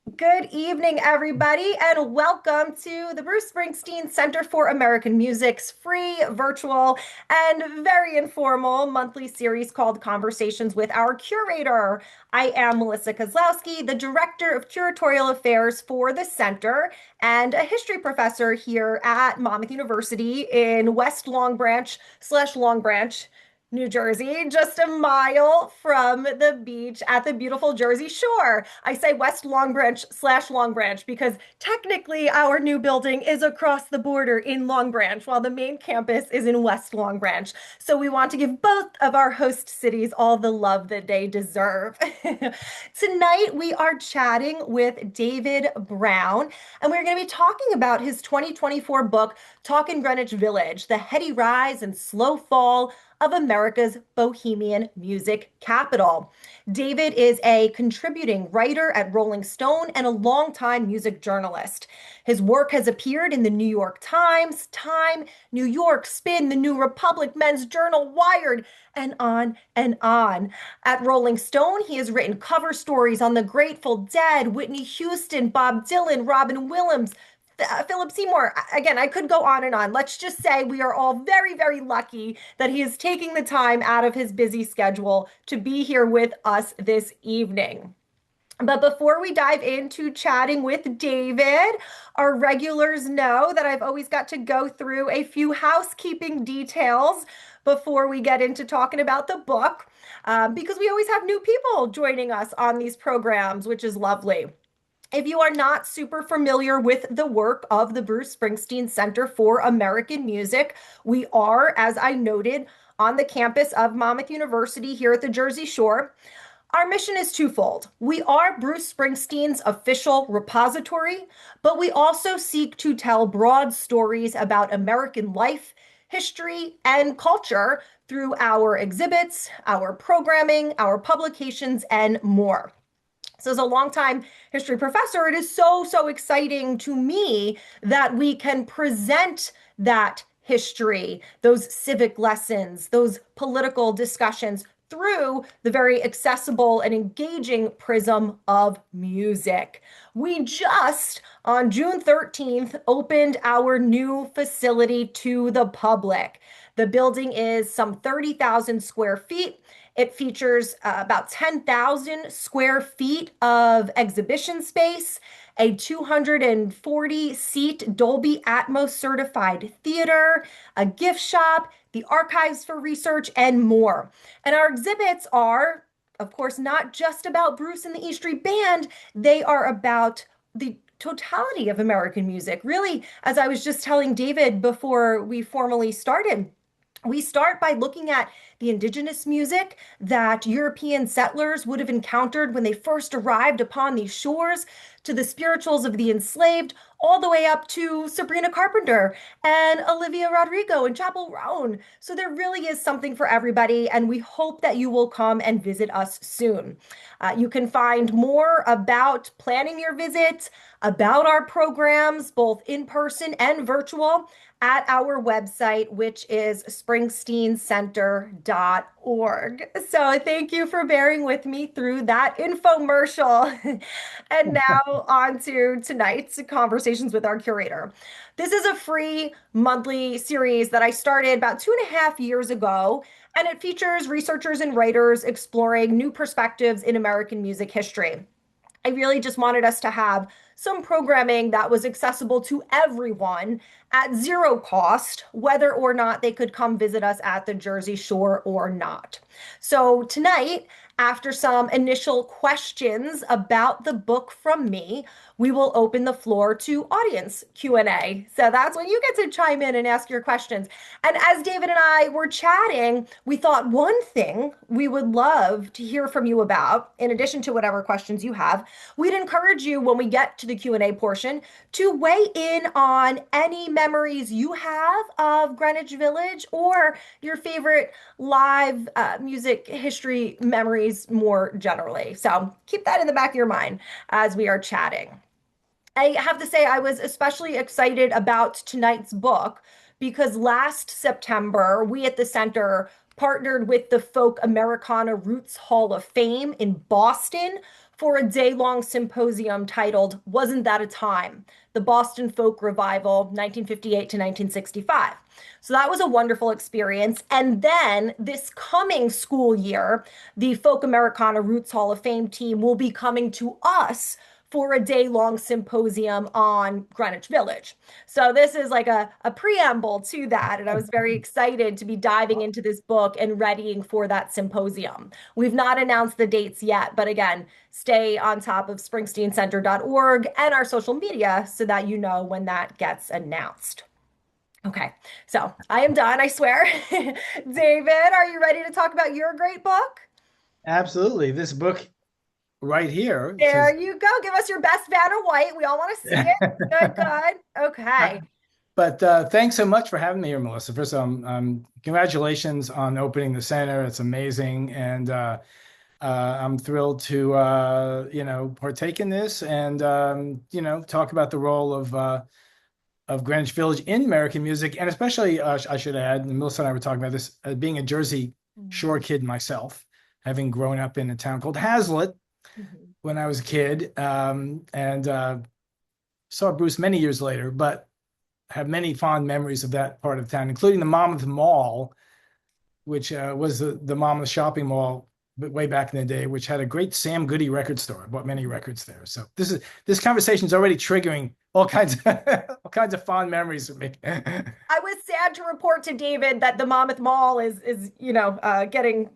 Good evening, everybody, and welcome to the Bruce Springsteen Center for American Music's free, virtual, and very informal monthly series called Conversations with Our Curator. I am Melissa Kozlowski, the Director of Curatorial Affairs for the Center and a history professor here at Monmouth University in West Long Branch/Long Branch, New Jersey, just a mile from the beach at the beautiful Jersey Shore. I say West Long Branch/Long Branch because technically our new building is across the border in Long Branch, while the main campus is in West Long Branch. So we want to give both of our host cities all the love that they deserve. Tonight we are chatting with David Browne, and we're going to be talking about his 2024 book, Talkin Greenwich Village, The Heady Rise and Slow Fall of America's Bohemian music capital. David is a contributing writer at Rolling Stone and a longtime music journalist. His work has appeared in the New York Times, Time, New York, Spin, The New Republic, Men's Journal, Wired, and on and on. At Rolling Stone, he has written cover stories on the Grateful Dead, Whitney Houston, Bob Dylan, Robin Williams, Philip Seymour. Again, I could go on and on. Let's just say we are all very, very lucky that he is taking the time out of his busy schedule to be here with us this evening. But before we dive into chatting with David, our regulars know that I've always got to go through a few housekeeping details before we get into talking about the book, because we always have new people joining us on these programs, which is lovely. If you are not super familiar with the work of the Bruce Springsteen Center for American Music, we are, as I noted, on the campus of Monmouth University here at the Jersey Shore. Our mission is twofold. We are Bruce Springsteen's official repository, but we also seek to tell broad stories about American life, history, and culture through our exhibits, our programming, our publications, and more. So as a longtime history professor, it is so exciting to me that we can present that history, those civic lessons, those political discussions through the very accessible and engaging prism of music. We just, on June 13th, opened our new facility to the public. The building is some 30,000 square feet. It features about 10,000 square feet of exhibition space, a 240-seat Dolby Atmos certified theater, a gift shop, the archives for research, and more. And our exhibits are, of course, not just about Bruce and the E Street Band. They are about the totality of American music. Really, as I was just telling David before we formally started, we start by looking at the indigenous music that European settlers would have encountered when they first arrived upon these shores, to the spirituals of the enslaved, all the way up to Sabrina Carpenter and Olivia Rodrigo and Chappell Roan. So there really is something for everybody, and we hope that you will come and visit us soon. You can find more about planning your visit, about our programs, both in person and virtual, at our website, which is springsteencenter.org. So thank you for bearing with me through that infomercial. And now on to tonight's conversations with our curator. This is a free monthly series that I started about 2.5 years ago, and it features researchers and writers exploring new perspectives in American music history. I really just wanted us to have some programming that was accessible to everyone at zero cost, whether or not they could come visit us at the Jersey Shore or not. So tonight, after some initial questions about the book from me, we will open the floor to audience Q&A. So that's when you get to chime in and ask your questions. And as David and I were chatting, we thought one thing we would love to hear from you about, in addition to whatever questions you have, we'd encourage you when we get to the Q&A portion to weigh in on any memories you have of Greenwich Village or your favorite live music history memories more generally. So keep that in the back of your mind as we are chatting. I have to say, I was especially excited about tonight's book because last September, we at the center partnered with the Folk Americana Roots Hall of Fame in Boston for a day-long symposium titled Wasn't That a Time? The Boston Folk Revival, 1958 to 1965. So that was a wonderful experience. And then this coming school year, the Folk Americana Roots Hall of Fame team will be coming to us for a day-long symposium on Greenwich Village. So this is like a preamble to that. And I was very excited to be diving into this book and readying for that symposium. We've not announced the dates yet, but again, stay on top of springsteencenter.org and our social media so that you know when that gets announced. Okay, so I am done, I swear. David, are you ready to talk about your great book? Absolutely. This book right here says, There you go. Give us your best Vanna White. We all want to see it. Good, good. Okay. but thanks so much for having me here, Melissa. First of all, congratulations on opening the center. It's amazing. And I'm thrilled to, partake in this and, talk about the role of Greenwich Village in American music. And especially, I should add, and Melissa and I were talking about this, being a Jersey Shore kid myself, having grown up in a town called Hazlitt Mhm. when I was a kid, and saw Bruce many years later, but have many fond memories of that part of town, including the Monmouth Mall, which was the Monmouth shopping mall way back in the day, which had a great Sam Goody record store. I bought many records there. So this conversation is already triggering all kinds of all kinds of fond memories for me. I was sad to report to David that the Monmouth Mall is getting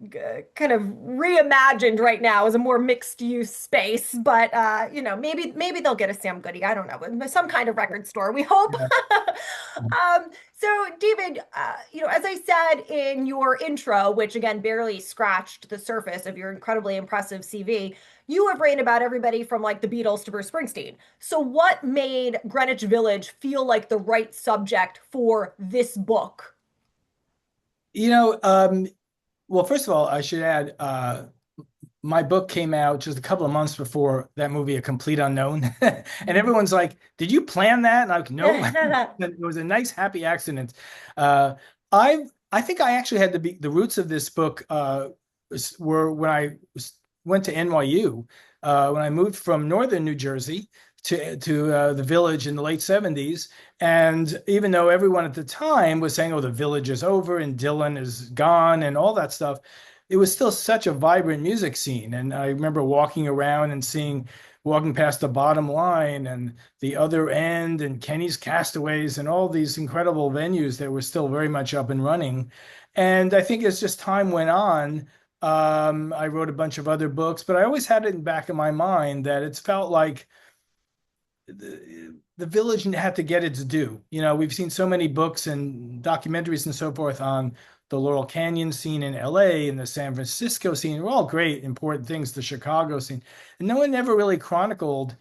kind of reimagined right now as a more mixed use space. But maybe they'll get a Sam Goody. I don't know, some kind of record store. We hope. Yeah. So David, as I said in your intro, which again barely scratched the surface of your incredibly impressive CV, you have written about everybody from like the Beatles to Bruce Springsteen. So, what made Greenwich Village feel like the right subject for this book? You know, well, first of all, I should add, my book came out just a couple of months before that movie, A Complete Unknown. And everyone's like, did you plan that? And I'm like, no, it was a nice, happy accident. Uh, I think I actually had the roots of this book were when I went to NYU, when I moved from northern New Jersey to the Village in the late 70s. And even though everyone at the time was saying, oh, the Village is over and Dylan is gone and all that stuff, it was still such a vibrant music scene. And I remember walking around and walking past the Bottom Line and the Other End and Kenny's Castaways and all these incredible venues that were still very much up and running. And I think as just time went on, I wrote a bunch of other books, but I always had it in the back of my mind that it's felt like the Village had to get its due. You know, we've seen so many books and documentaries and so forth on the Laurel Canyon scene in LA and the San Francisco scene. Were all great, important things, the Chicago scene. And no one ever really chronicled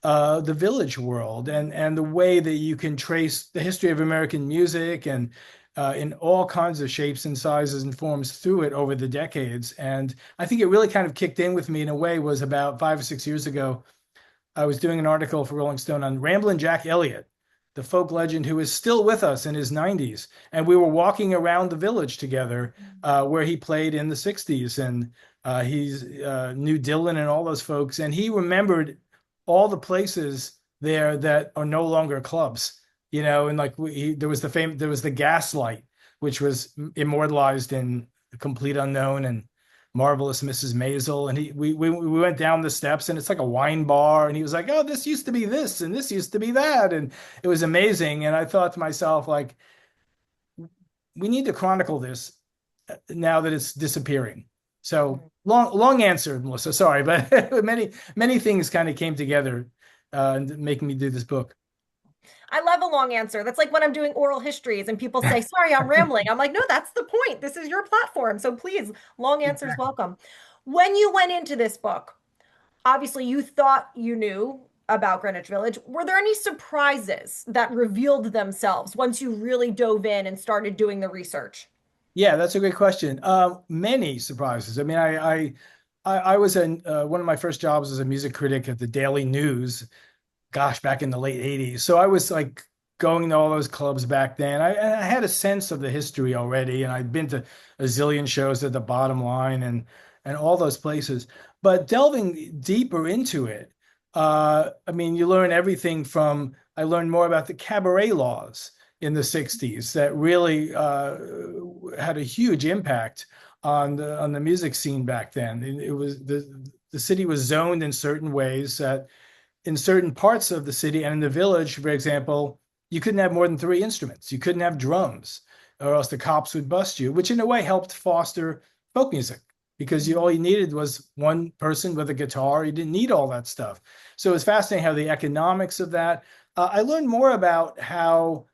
the Village world and the way that you can trace the history of American music and in all kinds of shapes and sizes and forms through it over the decades. And I think it really kind of kicked in with me in a way was about 5 or 6 years ago. I was doing an article for Rolling Stone on Ramblin' Jack Elliott, the folk legend who is still with us in his 90s. And we were walking around the Village together where he played in the 60s. And he's knew Dylan and all those folks. And he remembered all the places there that are no longer clubs, and like there was the Gaslight, which was immortalized in The Complete Unknown and Marvelous Mrs. Maisel. And we went down the steps and it's like a wine bar. And he was like, oh, this used to be this and this used to be that. And it was amazing. And I thought to myself, like, we need to chronicle this now that it's disappearing. So long answer, Melissa. Sorry, but many things kind of came together making me do this book. I love a long answer. That's like when I'm doing oral histories and people say, sorry, I'm rambling. I'm like, no, that's the point. This is your platform. So please, long answers Exactly. welcome. When you went into this book, obviously you thought you knew about Greenwich Village. Were there any surprises that revealed themselves once you really dove in and started doing the research? Yeah, that's a great question. Many surprises. I mean, I was in one of my first jobs as a music critic at the Daily News, gosh, back in the late 80s. So I was like going to all those clubs back then. I had a sense of the history already, and I'd been to a zillion shows at the Bottom Line, and and all those places. But delving deeper into it, I mean, you learn everything from, I learned more about the cabaret laws in the 60s that really had a huge impact on the music scene back then. It was the city was zoned in certain ways that in certain parts of the city and in the village, for example, you couldn't have more than three instruments. You couldn't have drums, or else the cops would bust you, which in a way helped foster folk music because all you needed was one person with a guitar. You didn't need all that stuff. So it's fascinating how the economics of that. I learned more about how,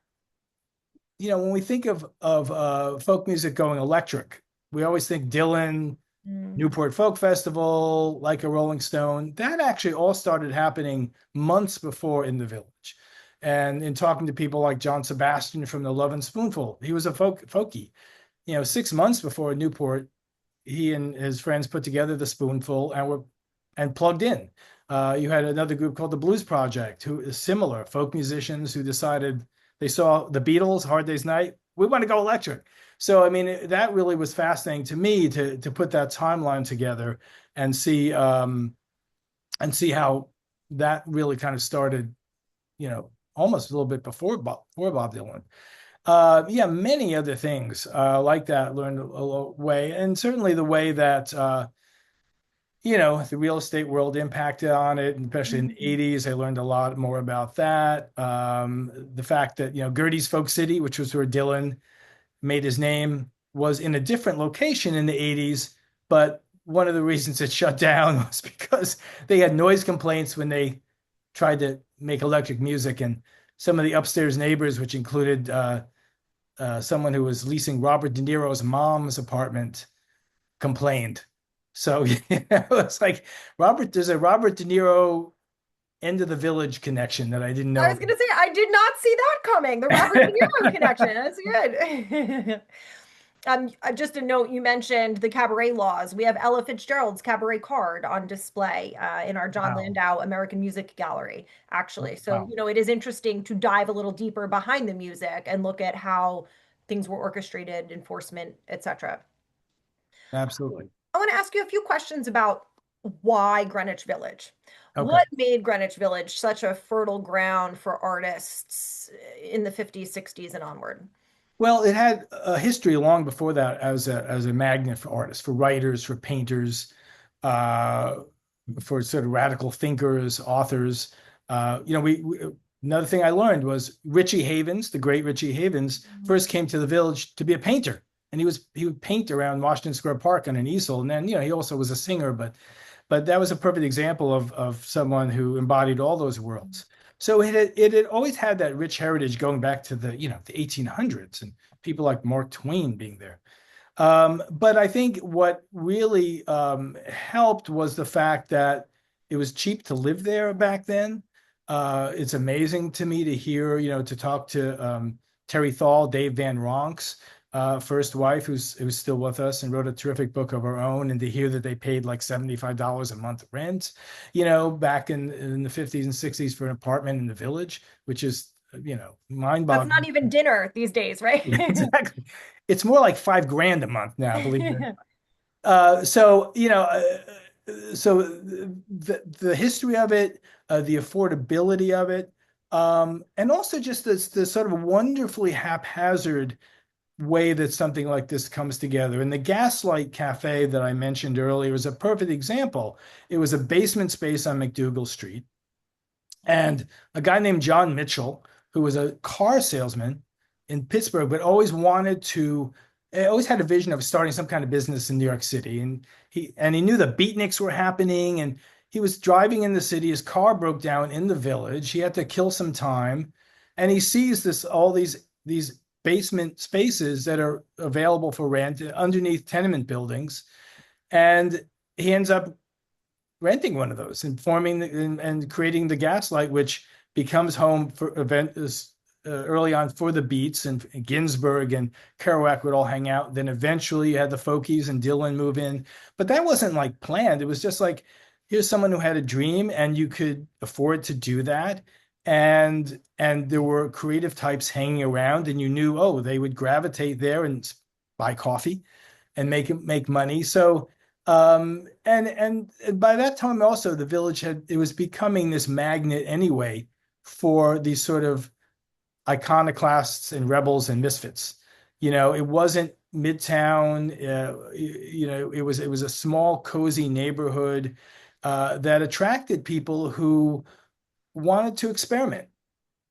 when we think of folk music going electric, we always think Dylan, Mm. Newport Folk Festival, like a Rolling Stone. That actually all started happening months before in the village. And in talking to people like John Sebastian from the Love and Spoonful, he was a folkie. 6 months before Newport, he and his friends put together the Spoonful and plugged in. You had another group called the Blues Project, who is similar, folk musicians who decided they saw the Beatles, Hard Day's Night. We want to go electric. So, I mean, that really was fascinating to me to put that timeline together and see how that really kind of started, almost a little bit before Bob Dylan. Yeah, many other things like that learned a way, and certainly the way that the real estate world impacted on it, and especially in the Mhm. 80s. I learned a lot more about that. The fact that, Gertie's Folk City, which was where Dylan made his name, was in a different location in the 80s, but one of the reasons it shut down was because they had noise complaints when they tried to make electric music, and some of the upstairs neighbors, which included someone who was leasing Robert De Niro's mom's apartment, complained. So it's like there's a Robert De Niro End of the Village connection that I didn't I know was going to say, I did not see that coming. The Robert De Niro about. connection. That's good. Just a note, you mentioned the cabaret laws. We have Ella Fitzgerald's cabaret card on display in our John Wow. Landau American Music Gallery, actually. So, Wow. it is interesting to dive a little deeper behind the music and look at how things were orchestrated, enforcement, etc. Absolutely. I want to ask you a few questions about why Greenwich Village. Okay. What made Greenwich Village such a fertile ground for artists in the 50s, 60s, and onward? Well, it had a history long before that as a magnet for artists, for writers, for painters, uh, for sort of radical thinkers, authors. We another thing I learned was Richie Havens, the great Richie Havens, first came to the village to be a painter, and he would paint around Washington Square Park on an easel, and then he also was a singer, but that was a perfect example of someone who embodied all those worlds. So it had always had that rich heritage going back to the 1800s and people like Mark Twain being there. But I think what really helped was the fact that it was cheap to live there back then. It's amazing to me to hear, to talk to Terry Thal, Dave Van Ronk's first wife, who's still with us and wrote a terrific book of her own, and to hear that they paid like $75 a month rent, back in the 50s and 60s for an apartment in the village, which is, That's not mind-boggling. even dinner these days, right? Exactly. It's more like $5,000 a month now, believe it. So the history of it, the affordability of it, and also just this sort of wonderfully haphazard way that something like this comes together. And the Gaslight Cafe that I mentioned earlier is a perfect example. It was a basement space on McDougal Street, and a guy named John Mitchell, who was a car salesman in Pittsburgh, but always had a vision of starting some kind of business in New York City. And he knew the beatniks were happening, and he was driving in the city. His car broke down in the village. He had to kill some time, and he sees all these basement spaces that are available for rent underneath tenement buildings, and he ends up renting one of those and and creating the Gaslight, which becomes home for events early on for the Beats, and Ginsberg and Kerouac would all hang out. Then eventually you had the Fokies and Dylan move in, but that wasn't like planned. It was just like, here's someone who had a dream and you could afford to do that. And there were creative types hanging around, and you knew, oh, they would gravitate there and buy coffee and make money. So And by that time also the village had it was becoming this magnet anyway for these sort of iconoclasts and rebels and misfits. It wasn't Midtown. It was a small, cozy neighborhood that attracted people who wanted to experiment.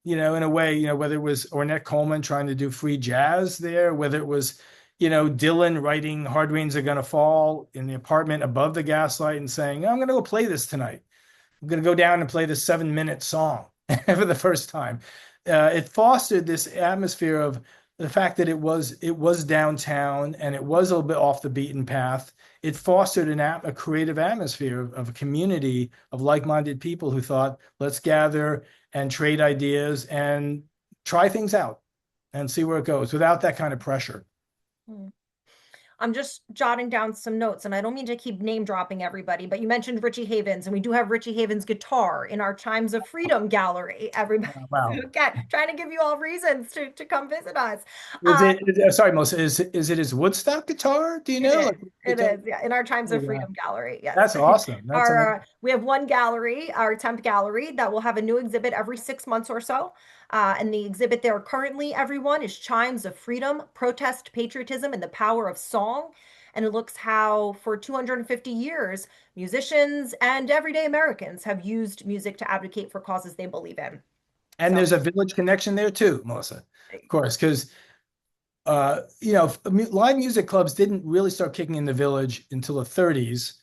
In a way, whether it was Ornette Coleman trying to do free jazz there, whether it was, Dylan writing Hard Rains Are Gonna Fall in the apartment above the gaslight and saying, I'm gonna go play this tonight. I'm going to go down and play this 7-minute song for the first time. It fostered this atmosphere of the fact that it was downtown and it was a little bit off the beaten path. It fostered a creative atmosphere of a community of like-minded people who thought, let's gather and trade ideas and try things out and see where it goes without that kind of pressure. Hmm. I'm just jotting down some notes, and I don't mean to keep name dropping everybody, but you mentioned Richie Havens, and we do have Richie Havens guitar in our Chimes of Freedom gallery. Everybody, Wow. again, trying to give you all reasons to come visit us. Is it, sorry, Melissa, is it his Woodstock guitar? Do you It know? is. Like It guitar? is. Yeah, in our Chimes Oh, of wow. Freedom gallery. Yes. That's awesome. That's amazing. We have one gallery, our 10th gallery, that will have a new exhibit every 6 months or so. And the exhibit there currently, everyone, is Chimes of Freedom, Protest, Patriotism, and the Power of Song. And it looks how, for 250 years, musicians and everyday Americans have used music to advocate for causes they believe in. And So, there's a village connection there too, Melissa, of course, because live music clubs didn't really start kicking in the village until the 30s,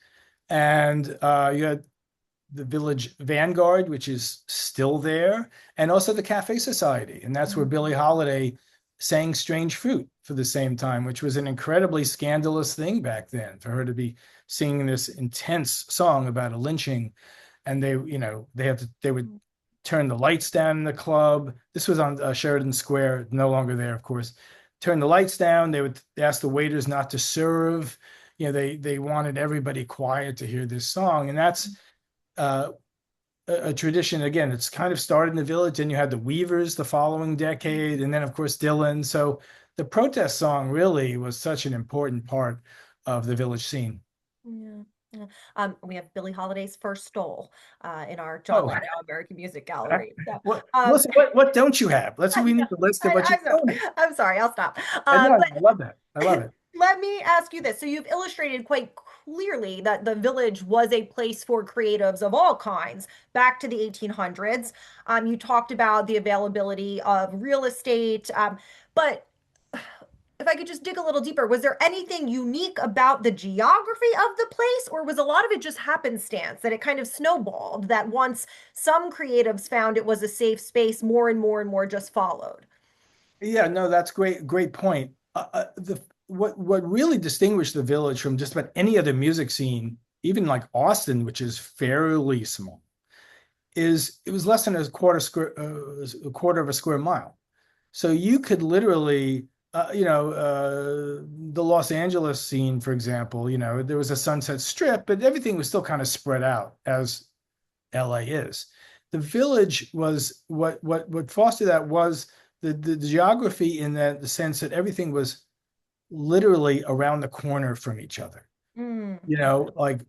and you had the Village Vanguard, which is still there, and also the Cafe Society, and that's where Billie Holiday sang "Strange Fruit" for the same time, which was an incredibly scandalous thing back then for her to be singing this intense song about a lynching, and they would turn the lights down in the club. This was on Sheridan Square, no longer there, of course. Turn the lights down. They would ask the waiters not to serve. They wanted everybody quiet to hear this song, and that's uh, a tradition. Again, it's kind of started in the village, and you had the Weavers the following decade, and then of course Dylan. So the protest song really was such an important part of the village scene. yeah. Yeah. We have Billie Holiday's First Stole in our John Oh, Lithgow American Music Gallery. So, what? um, Listen, what don't you have? Let's we no, need the list of what you don't. I'm sorry, I'll stop. I know. But I love that. I love it. let me ask you this. So you've illustrated quite clearly that the village was a place for creatives of all kinds back to the 1800s. You talked about the availability of real estate, but if I could just dig a little deeper, was there anything unique about the geography of the place, or was a lot of it just happenstance that it kind of snowballed that once some creatives found it was a safe space, more and more and more just followed? Yeah, no, that's great. Great point. The what really distinguished the village from just about any other music scene, even like Austin, which is fairly small, is it was less than a quarter of a square mile. So you could literally, the Los Angeles scene, for example, there was a Sunset Strip, but everything was still kind of spread out as LA is. The village was what fostered that was the geography in the sense that everything was literally around the corner from each other. Mm. Like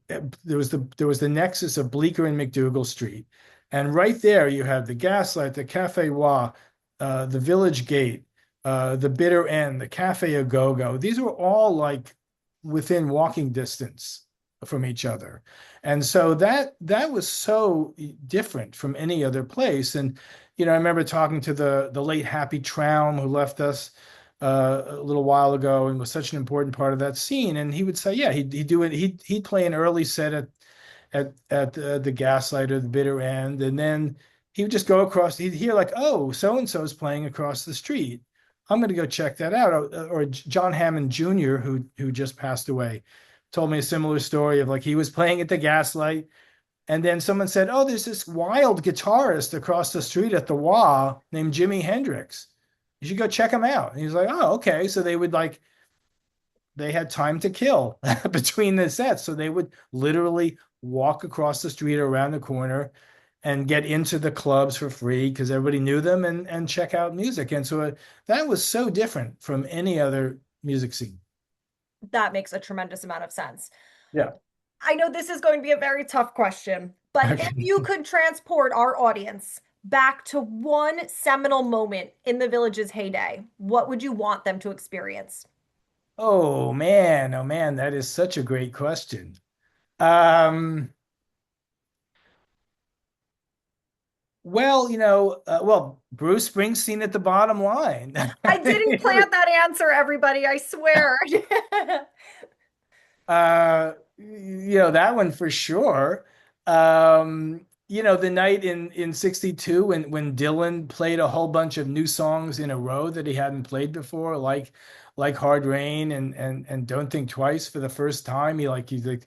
there was the nexus of Bleecker and McDougal Street, and right there you have the Gaslight, the Cafe Wa, the Village Gate, the Bitter End, the Cafe A Go Go. These were all like within walking distance from each other, and so that was so different from any other place. And I remember talking to the late Happy Traum, who left us a little while ago and was such an important part of that scene. And he would say, yeah, he'd do it. He'd play an early set at the Gaslight or the Bitter End, and then he would just go across. He'd hear like, oh, so and so is playing across the street. I'm going to go check that out. Or John Hammond Jr., who just passed away, told me a similar story of like he was playing at the Gaslight, and then someone said, oh, there's this wild guitarist across the street at the Wah named Jimi Hendrix. You should go check him out. And he's like, oh, okay. So they had time to kill between the sets. So they would literally walk across the street around the corner and get into the clubs for free because everybody knew them and check out music. And so that was so different from any other music scene. That makes a tremendous amount of sense. Yeah. I know this is going to be a very tough question, but if Okay. you could transport our audience back to one seminal moment in the Village's heyday, what would you want them to experience? Oh man, that is such a great question. Um, well, Bruce Springsteen at the bottom line. I didn't plant that answer, everybody, I swear. That one for sure. The night in 62 when Dylan played a whole bunch of new songs in a row that he hadn't played before, like Hard Rain and Don't Think Twice for the first time. He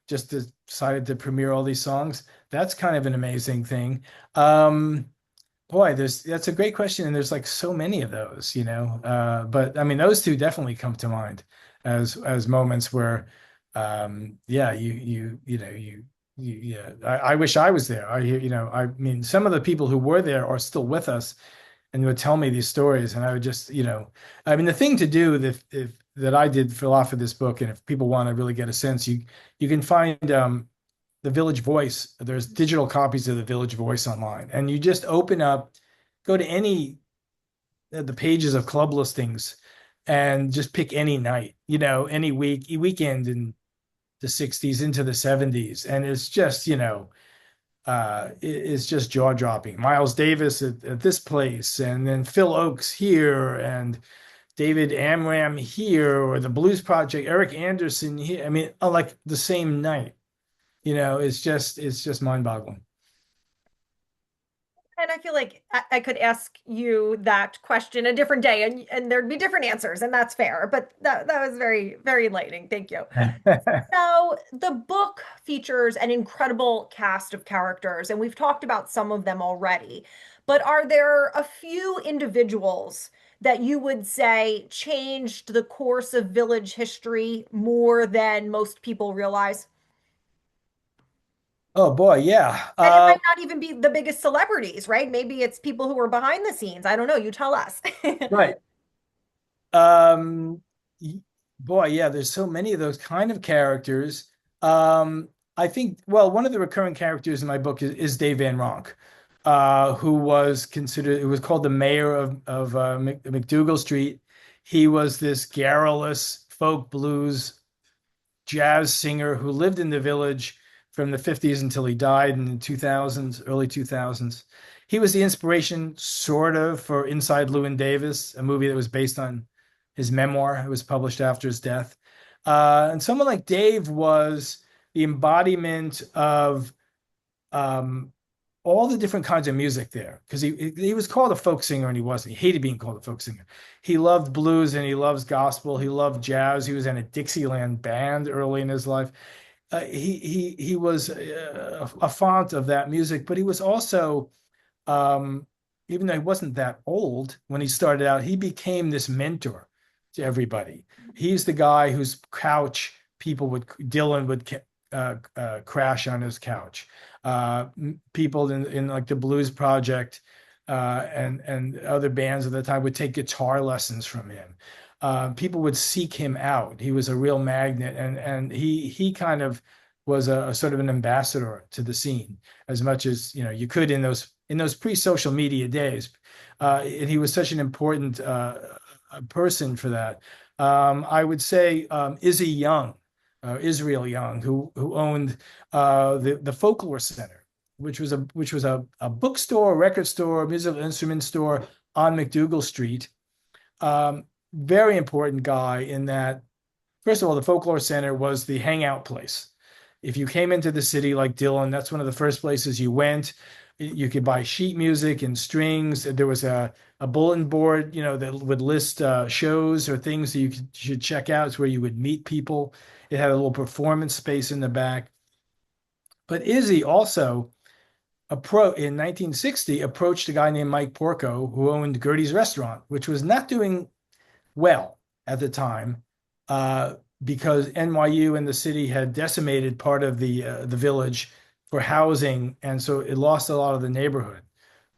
just decided to premiere all these songs. That's kind of an amazing thing. Um, Boy, that's a great question, and there's like so many of those. But I mean, those two definitely come to mind as moments where, yeah, yeah. I wish I was there. I mean, some of the people who were there are still with us and would tell me these stories, and I would just. I mean, the thing to do that I did for a lot for this book, and if people want to really get a sense, you can find the Village Voice. There's digital copies of the Village Voice online, and you just open up, go to any the pages of club listings, and just pick any night, any weekend in the '60s into the '70s, and it's just it's just jaw dropping. Miles Davis at this place, and then Phil Ochs here, and David Amram here, or the Blues Project, Eric Anderson here. I mean, like the same night. It's just mind-boggling. And I feel like I could ask you that question a different day and there'd be different answers, and that's fair. But that was very, very enlightening. Thank you. So the book features an incredible cast of characters, and we've talked about some of them already. But are there a few individuals that you would say changed the course of village history more than most people realize? Oh boy, yeah. And it might not even be the biggest celebrities, right? Maybe it's people who were behind the scenes. I don't know. You tell us. Right. Um, Boy, yeah, there's so many of those kind of characters. I think, well, one of the recurring characters in my book is Dave Van Ronk, who was considered, it was called the mayor of McDougal Street. He was this garrulous folk blues jazz singer who lived in the village from the '50s until he died in the 2000s, early 2000s. He was the inspiration, sort of, for Inside Llewyn Davis, a movie that was based on his memoir. It was published after his death. And someone like Dave was the embodiment of um, all the different kinds of music there, because he was called a folk singer and he wasn't. He hated being called a folk singer. He loved blues and he loves gospel. He loved jazz. He was in a Dixieland band early in his life. He was a font of that music, but he was also, um, even though he wasn't that old when he started out, he became this mentor to everybody. He's the guy whose couch Dylan would crash on his couch. People in like the Blues Project and other bands at the time would take guitar lessons from him. People would seek him out. He was a real magnet, and he kind of was a sort of an ambassador to the scene as much as you could in those pre-social media days. And he was such an important person for that. I would say Izzy Young, Israel Young, who owned the Folklore Center, which was a bookstore, record store, musical instrument store on McDougal Street. Very important guy in that, first of all, the Folklore Center was the hangout place. If you came into the city like Dylan, that's one of the first places you went. You could buy sheet music and strings. There was a bulletin board, that would list shows or things that should check out. It's where you would meet people. It had a little performance space in the back. But Izzy also in 1960 approached a guy named Mike Porco who owned Gertie's Restaurant, which was not doing well at the time, because NYU and the city had decimated part of the village for housing, and so it lost a lot of the neighborhood.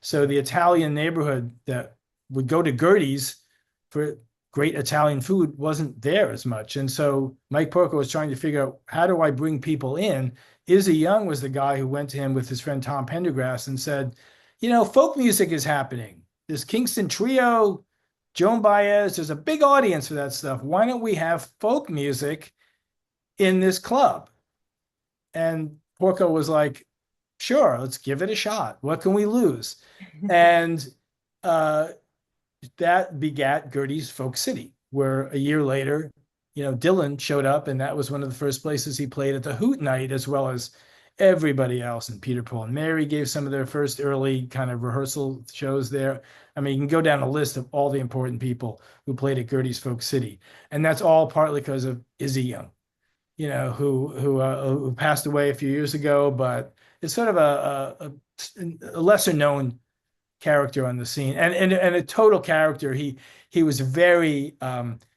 So the Italian neighborhood that would go to Gertie's for great Italian food wasn't there as much. And so Mike Porco was trying to figure out, how do I bring people in? Izzy Young was the guy who went to him with his friend Tom Pendergrass and said, folk music is happening. This Kingston Trio, Joan Baez, there's a big audience for that stuff. Why don't we have folk music in this club? And Porco was like, sure, let's give it a shot. What can we lose? And that begat Gertie's Folk City, where a year later, Dylan showed up, and that was one of the first places he played at the Hoot Night, as well as everybody else. And Peter, Paul, and Mary gave some of their first early kind of rehearsal shows there. I mean, you can go down a list of all the important people who played at Gertie's Folk City, and that's all partly because of Izzy Young, who passed away a few years ago, but it's sort of a lesser known character on the scene, and a total character. He was very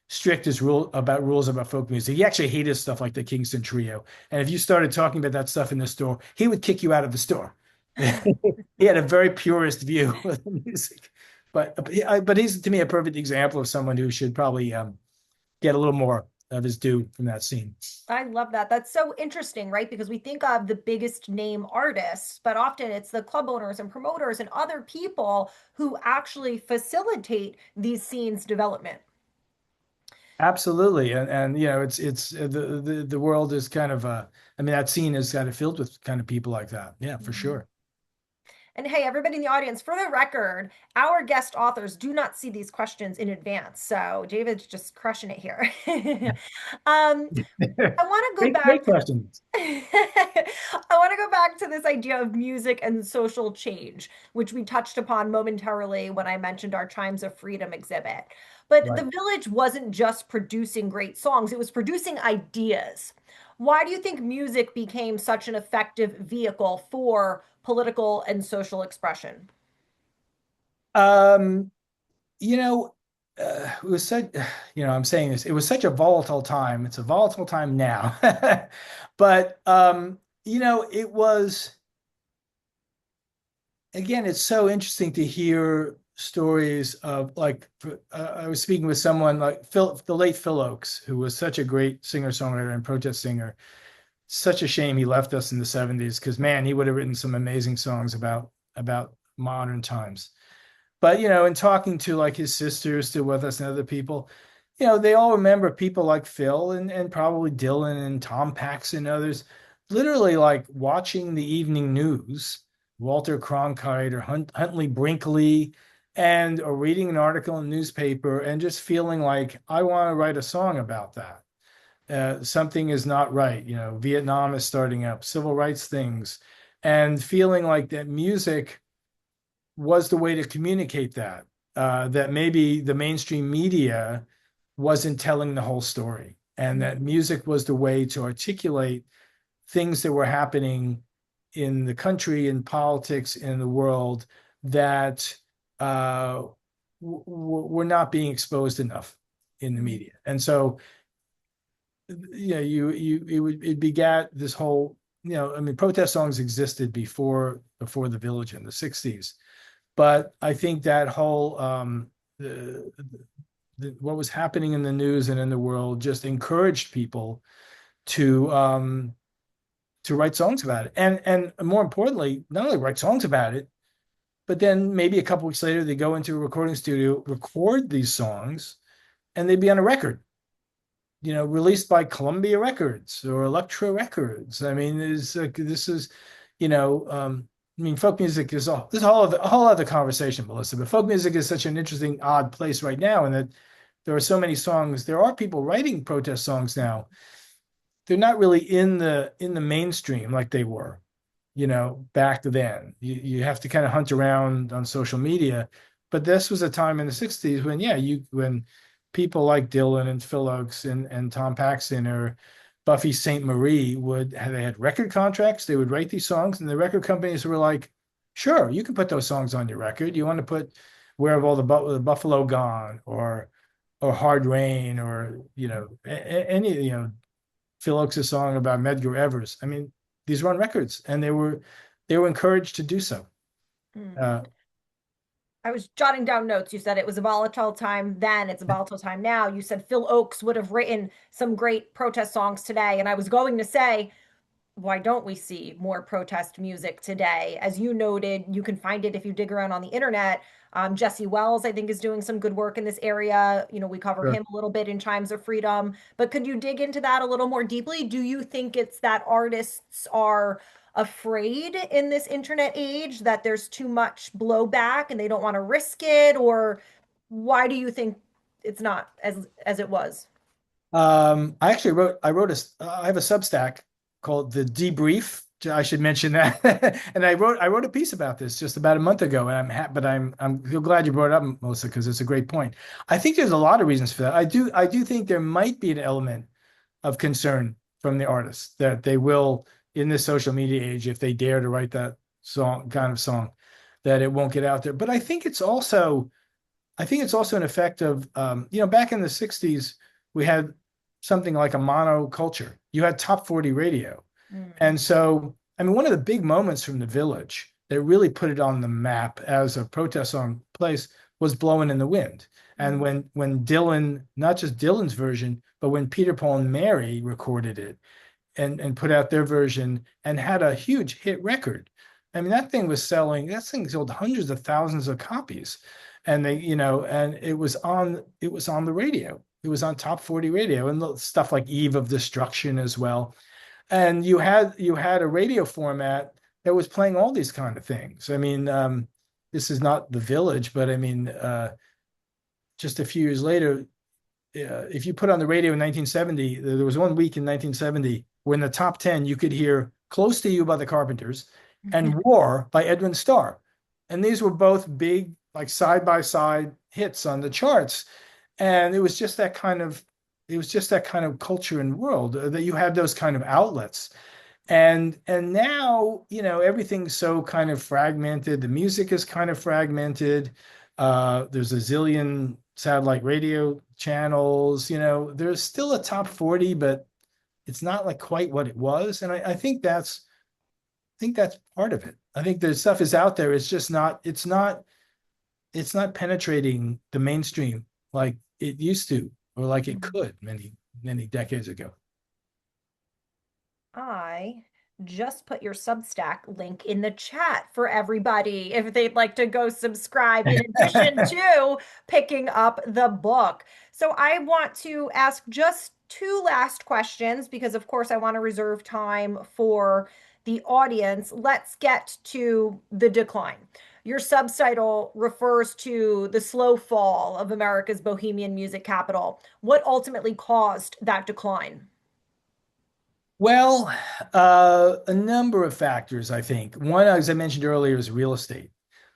strict about rules about folk music. He actually hated stuff like the Kingston Trio, and if you started talking about that stuff in the store, he would kick you out of the store. He had a very purist view of the music, but he's, to me, a perfect example of someone who should probably get a little more of his due from that scene. I love that. That's so interesting, right? Because we think of the biggest name artists, but often it's the club owners and promoters and other people who actually facilitate these scenes development. Absolutely, and it's the world is kind of I mean, that scene is kind of filled with kind of people like that. Yeah, for Mhm. sure. And hey, everybody in the audience, for the record, our guest authors do not see these questions in advance. So David's just crushing it here. um, I want to go Great back questions. I want to go back to this idea of music and social change, which we touched upon momentarily when I mentioned our Chimes of Freedom exhibit. But Right. the Village wasn't just producing great songs, it was producing ideas. Why do you think music became such an effective vehicle for political and social expression? Um, you know, it was such, I'm saying this, it was such a volatile time. It's a volatile time now. But, it was, again, it's so interesting to hear stories of, like, I was speaking with someone like the late Phil Ochs, who was such a great singer-songwriter and protest singer. Such a shame he left us in the 70s, because man, he would have written some amazing songs about modern times. But in talking to like his sisters, still with us, and other people, they all remember people like Phil and probably Dylan and Tom Paxton and others, literally like watching the evening news, Walter Cronkite or Huntley Brinkley, or reading an article in the newspaper and just feeling like, I want to write a song about that. Something is not right. Vietnam is starting up, civil rights things, and feeling like that music was the way to communicate that. That maybe the mainstream media wasn't telling the whole story, and that music was the way to articulate things that were happening in the country, in politics, in the world, that were not being exposed enough in the media. And so, it begat this whole, I mean, protest songs existed before the Village in the 60s. But I think that whole what was happening in the news and in the world just encouraged people to write songs about it, and more importantly, not only write songs about it, but then maybe a couple weeks later they go into a recording studio, record these songs, and they'd be on a record, released by Columbia Records or Elektra Records. I mean, this is, I mean, folk music is a whole other conversation, Melissa. But folk music is such an interesting, odd place right now, and that there are so many songs. There are people writing protest songs now. They're not really in the mainstream like they were, back then. You have to kind of hunt around on social media. But this was a time in the 60s when, when people like Dylan and Phil Ochs and Tom Paxton or Buffy St. Marie they had record contracts. They would write these songs, and the record companies were like, sure, you can put those songs on your record. You want to put Where Have All the Buffalo Gone, or Hard Rain, or any, Phil Ochs' song about Medgar Evers. I mean, these were on records, and they were encouraged to do so. Mm. Uh, I was jotting down notes. You said it was a volatile time then, it's a volatile time now. You said Phil Ochs would have written some great protest songs today. And I was going to say, why don't we see more protest music today? As you noted, you can find it if you dig around on the internet. Jesse Wells, I think, is doing some good work in this area. You know, we cover Sure. him a little bit in Chimes of Freedom, but could you dig into that a little more deeply? Do you think it's that artists are afraid in this internet age that there's too much blowback and they don't want to risk it? Or why do you think it's not as it was? I actually I have a Substack called The Debrief. I should mention that. And I wrote a piece about this just about a month ago, and I'm feel glad you brought it up, Melissa, because it's a great point. I think there's a lot of reasons for that. I do think there might be an element of concern from the artists that they will, in this social media age, if they dare to write that kind of song, that it won't get out there. But I think it's also an effect of, back in the 60s, we had something like a mono culture. You had top 40 radio. Mm. And so, I mean, one of the big moments from the Village that really put it on the map as a protest song place was Blowing in the Wind. And Mm. when Dylan, not just Dylan's version, but when Peter, Paul, and Mary recorded it and put out their version and had a huge hit record. I mean, that thing sold hundreds of thousands of copies. And and it was on the radio. It was on top 40 radio and stuff like Eve of Destruction as well. And you had a radio format that was playing all these kind of things. I mean, this is not the Village, but I mean, just a few years later, if you put on the radio in 1970, there was one week in 1970 where in the top 10 you could hear Close to You by the Carpenters and War by Edwin Starr. And these were both big, like side by side hits on the charts. And it was just that kind of culture and world that you had those kind of outlets. And now, everything's so kind of fragmented. The music is kind of fragmented. There's a zillion satellite radio channels. There's still a top 40, but it's not like quite what it was. And I think that's part of it. I think the stuff is out there. It's not penetrating the mainstream like it used to, or like it Mm. could many, many decades ago. I just put your Substack link in the chat for everybody if they'd like to go subscribe, in addition to picking up the book. So I want to ask just two last questions because, of course, I want to reserve time for the audience. Let's get to the decline. Your subtitle refers to the slow fall of America's Bohemian music capital. What ultimately caused that decline? Well, a number of factors, I think. One, as I mentioned earlier, is real estate.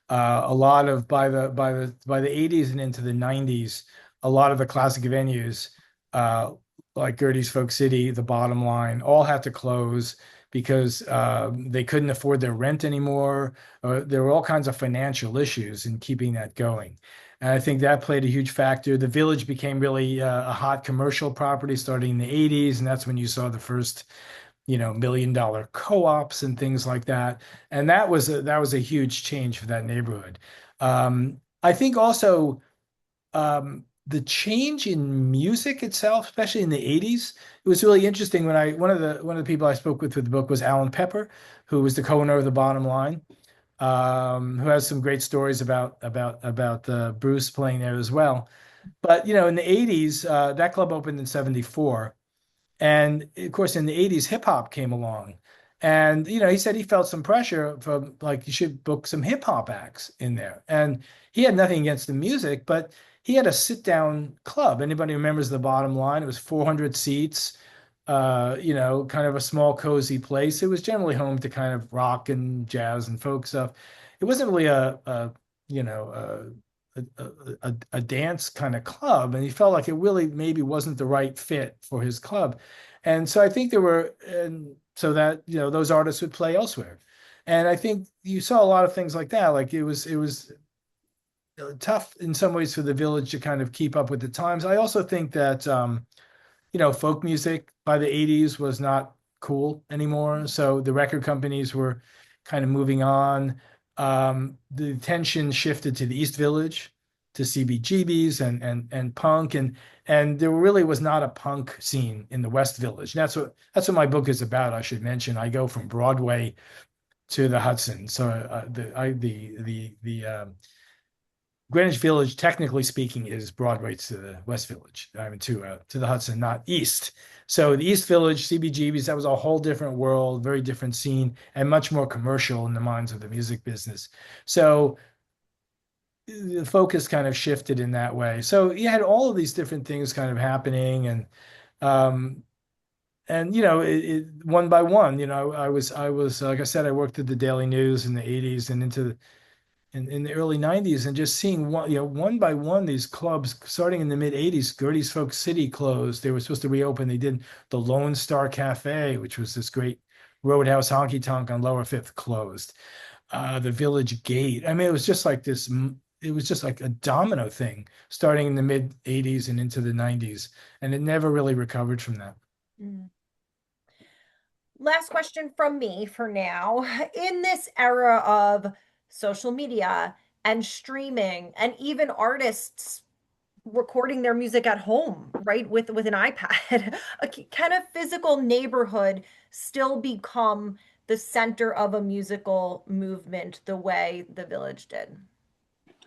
A lot of by the 80s and into the 90s, a lot of the classic venues, uh, like Gertie's Folk City, the Bottom Line, all had to close because they couldn't afford their rent anymore. There were all kinds of financial issues in keeping that going. And I think that played a huge factor. The Village became really a hot commercial property starting in the 80s, and that's when you saw the first $1 million co-ops and things like that. And that was a huge change for that neighborhood. I think also the change in music itself, especially in the 80s, it was really interesting when I one of the people I spoke with for the book was Alan Pepper, who was the co-owner of the Bottom Line, who has some great stories about Bruce playing there as well. But in the 80s, that club opened in 74. And of course, in the 80s, hip hop came along. And, he said he felt some pressure from like, you should book some hip hop acts in there. And he had nothing against the music, but he had a sit down club. Anybody remembers the Bottom Line? It was 400 seats, kind of a small, cozy place. It was generally home to kind of rock and jazz and folk stuff. It wasn't really you know, a dance kind of club, and he felt like it really maybe wasn't the right fit for his club. And so I think and so that those artists would play elsewhere. And I think you saw a lot of things like that. Like it was tough in some ways for the Village to kind of keep up with the times. I also think that folk music by the 80s was not cool anymore. So the record companies were kind of moving on. the attention shifted to the East Village, to CBGBs and punk, and there really was not a punk scene in the West Village. And that's what my book is about. I should mention I go from Broadway to the Hudson. So the Greenwich Village, technically speaking, is Broadway to the West Village. I mean to the Hudson, not East. So the East Village, CBGBs, that was a whole different world, very different scene, and much more commercial in the minds of the music business. So the focus kind of shifted in that way. So you had all of these different things kind of happening, um, and one by one, I was like I said, I worked at the Daily News in the 80s and in the early 90s, and just seeing one by one these clubs starting in the mid 80s. Gertie's Folk City closed. They were supposed to reopen. They did the Lone Star Cafe, which was this great roadhouse honky tonk on Lower Fifth, closed. The Village Gate. I mean, it was just like this. It was just like a domino thing starting in the mid 80s and into the 90s, and it never really recovered from that. Mm. Last question from me for now. In this era of social media and streaming, and even artists recording their music at home, right, with an iPad, can a physical neighborhood still become the center of a musical movement the way the Village did?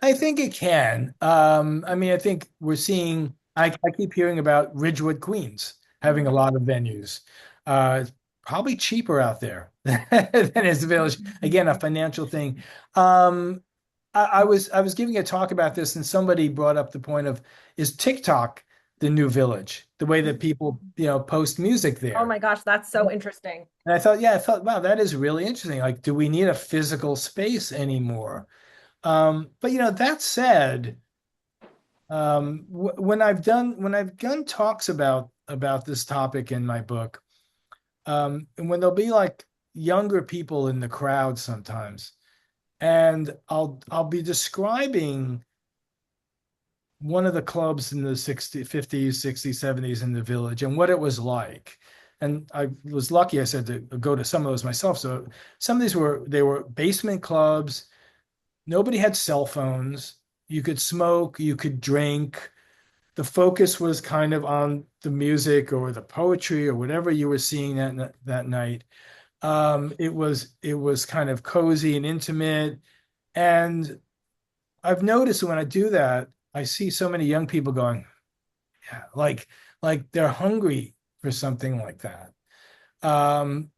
I think it can. I mean, I think we're seeing, I keep hearing about Ridgewood, Queens having a lot of venues. It's probably cheaper out there than is the Village. Again, a financial thing. I was giving a talk about this, and somebody brought up the point of, is TikTok the new Village? The way that people, post music Oh there. my gosh, that's so interesting. And I thought, wow, that is really interesting. Like, do we need a physical space anymore? But that said, when I've done talks about this topic in my book, and when there'll be like younger people in the crowd sometimes, and I'll be describing one of the clubs in the 60s, 50s, 60s, 70s in the Village and what it was like. And I was lucky, I said, to go to some of those myself. So some of these were basement clubs. Nobody had cell phones. You could smoke, you could drink. The focus was kind of on the music or the poetry or whatever you were seeing that night. It was kind of cozy and intimate. And I've noticed when I do that, I see so many young people going, yeah, like they're hungry for something like that. Um,